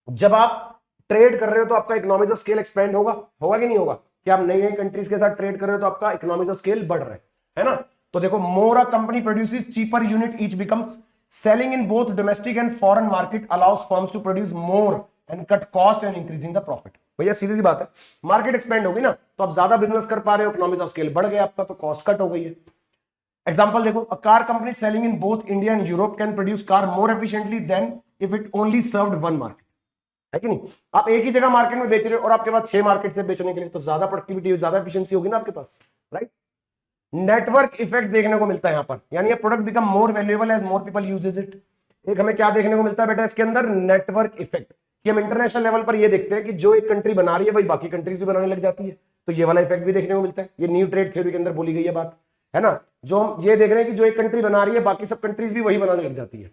A: जब आप ट्रेड कर रहे हो तो आपका इकोनॉमीज ऑफ स्केल एक्सपेंड होगा कि नहीं होगा, कि आप नई नई कंट्रीज के साथ ट्रेड कर रहे हो तो आपका इकोनॉमीज ऑफ स्केल बढ़ रहा है ना। तो देखो, more a company produces cheaper unit each becomes selling in both domestic and foreign market allows firms to produce more and cut cost and increasing the profit. भैया सीधी सी बात है, मार्केट एक्सपेंड होगी ना तो आप ज्यादा बिजनेस कर पा रहे हो, इकोनॉमीज ऑफ स्केल बढ़ गया आपका, तो कॉस्ट कट हो गई है। एग्जाम्पल देखो, a car company selling in both India and Europe can produce car more efficiently than if it only served one market, है कि नहीं। आप एक ही जगह मार्केट में बेच रहे हो और आपके पास 6 मार्केट से बेचने के लिए, तो ज्यादा प्रोडक्टिविटी, ज्यादा एफिशिएंसी होगी ना आपके पास, राइट। नेटवर्क इफेक्ट देखने को मिलता है यहां पर, यानी ये product become more valuable as more people uses it. एक हमें क्या देखने को मिलता है बेटा इसके अंदर, नेटवर्क इफेक्ट, कि हम इंटरनेशनल लेवल पर ये देखते हैं कि जो एक कंट्री बना रही है वही बाकी कंट्रीज भी बनाने लग जाती है, तो ये वाला इफेक्ट भी देखने को मिलता है। ये न्यू ट्रेड थ्योरी के अंदर बोली गई है बात, है ना। जो हम ये देख रहे हैं कि जो एक कंट्री बना रही है बाकी सब कंट्रीज भी वही बनाने लग जाती है,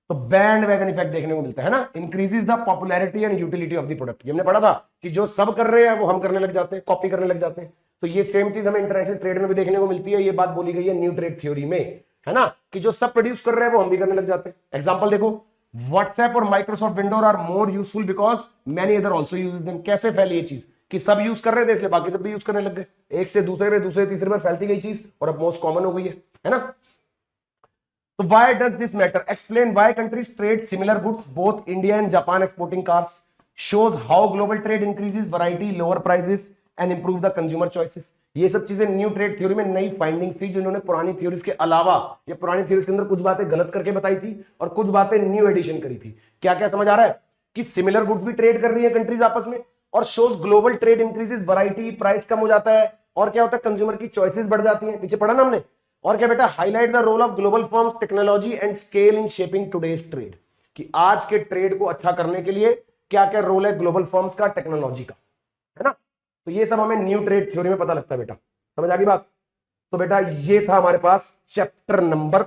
A: तो बैंड वैगन इफेक्ट देखने को मिलता है ना। Increases the popularity and utility of the product, ये हमने पढ़ा था कि जो सब कर रहे हैं वो हम करने लग जाते हैं, कॉपी करने लग जाते हैं। तो ये सेम चीज हमें इंटरनेशनल ट्रेड में भी देखने को मिलती है, ये बात बोली गई है न्यू ट्रेड थ्योरी में, है ना, कि जो सब प्रोड्यूस कर रहे हैं वो हम भी करने लग जाते हैं। एग्जांपल देखो, व्हाट्सएप और Microsoft Windows are more useful because many other also use them. कैसे फैली ये चीज, कि सब यूज कर रहे थे इसलिए बाकी सब भी यूज करने लग गए, एक से दूसरे पे, दूसरे तीसरे पर फैलती गई चीज और अब मोस्ट कॉमन हो गई है ना। तो why does this matter, explain why countries trade similar goods, both India and Japan exporting cars, shows how global trade increases variety, lower prices and improve the consumer choices. ये सब चीजें new trade theory में नई findings थी जो इन्होंने पुरानी theories के अलावा, ये पुरानी थ्योरीज के अंदर कुछ बातें गलत करके बताई थी और कुछ बातें न्यू एडिशन करी थी। क्या क्या समझ आ रहा है, कि सिमिलर गुड्स भी ट्रेड कर रही है कंट्रीज आपस में, और shows global trade increases variety, price कम हो जाता है, और क्या होता है, कंज्यूमर की चॉइसेस बढ़ जाती हैं, पीछे पढ़ा ना हमने। और क्या बेटा, highlight the role of global firms, technology and scale in shaping today's trade, कि आज के ट्रेड को अच्छा करने के लिए क्या क्या रोल है ग्लोबल फर्म्स का, टेक्नोलॉजी का, है ना। तो ये सब हमें न्यू ट्रेड थ्योरी में पता लगता है बेटा, समझ आ गई बात। तो बेटा ये था हमारे पास चैप्टर नंबर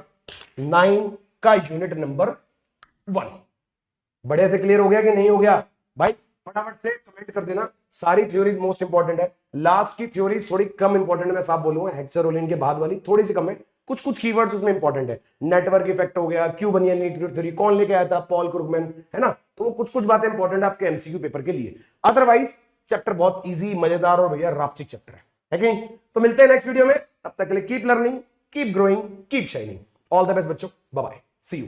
A: 9 का यूनिट नंबर 1। बढ़िया से क्लियर हो गया कि नहीं हो गया भाई, फटाफट से कमेंट कर देना। सारी थ्योरीज मोस्ट इंपॉर्टेंट है, लास्ट की थ्योरी थोड़ी कम इंपॉर्टेंट है, मैं साफ बोलूंगा, हेक्टर रोलिन के बाद वाली थोड़ी सी कम है, कुछ कुछ कीवर्ड्स उसमें इंपॉर्टेंट है। नेटवर्क इफेक्ट हो गया, क्यों बनी है न्यू ट्रेड थ्योरी, कौन लेके आया था, पॉल क्रुगमैन, है ना। तो वो कुछ कुछ बातें इंपॉर्टेंट है आपके एमसीक्यू पेपर के लिए, अदरवाइज चैप्टर बहुत इजी, मजेदार और भैया रापचिक चैप्टर है कि नहीं। तो मिलते हैं नेक्स्ट वीडियो में, तब तक के लिए keep learning, keep growing, keep shining. All the best बच्चों, बाय बाय, सी यू।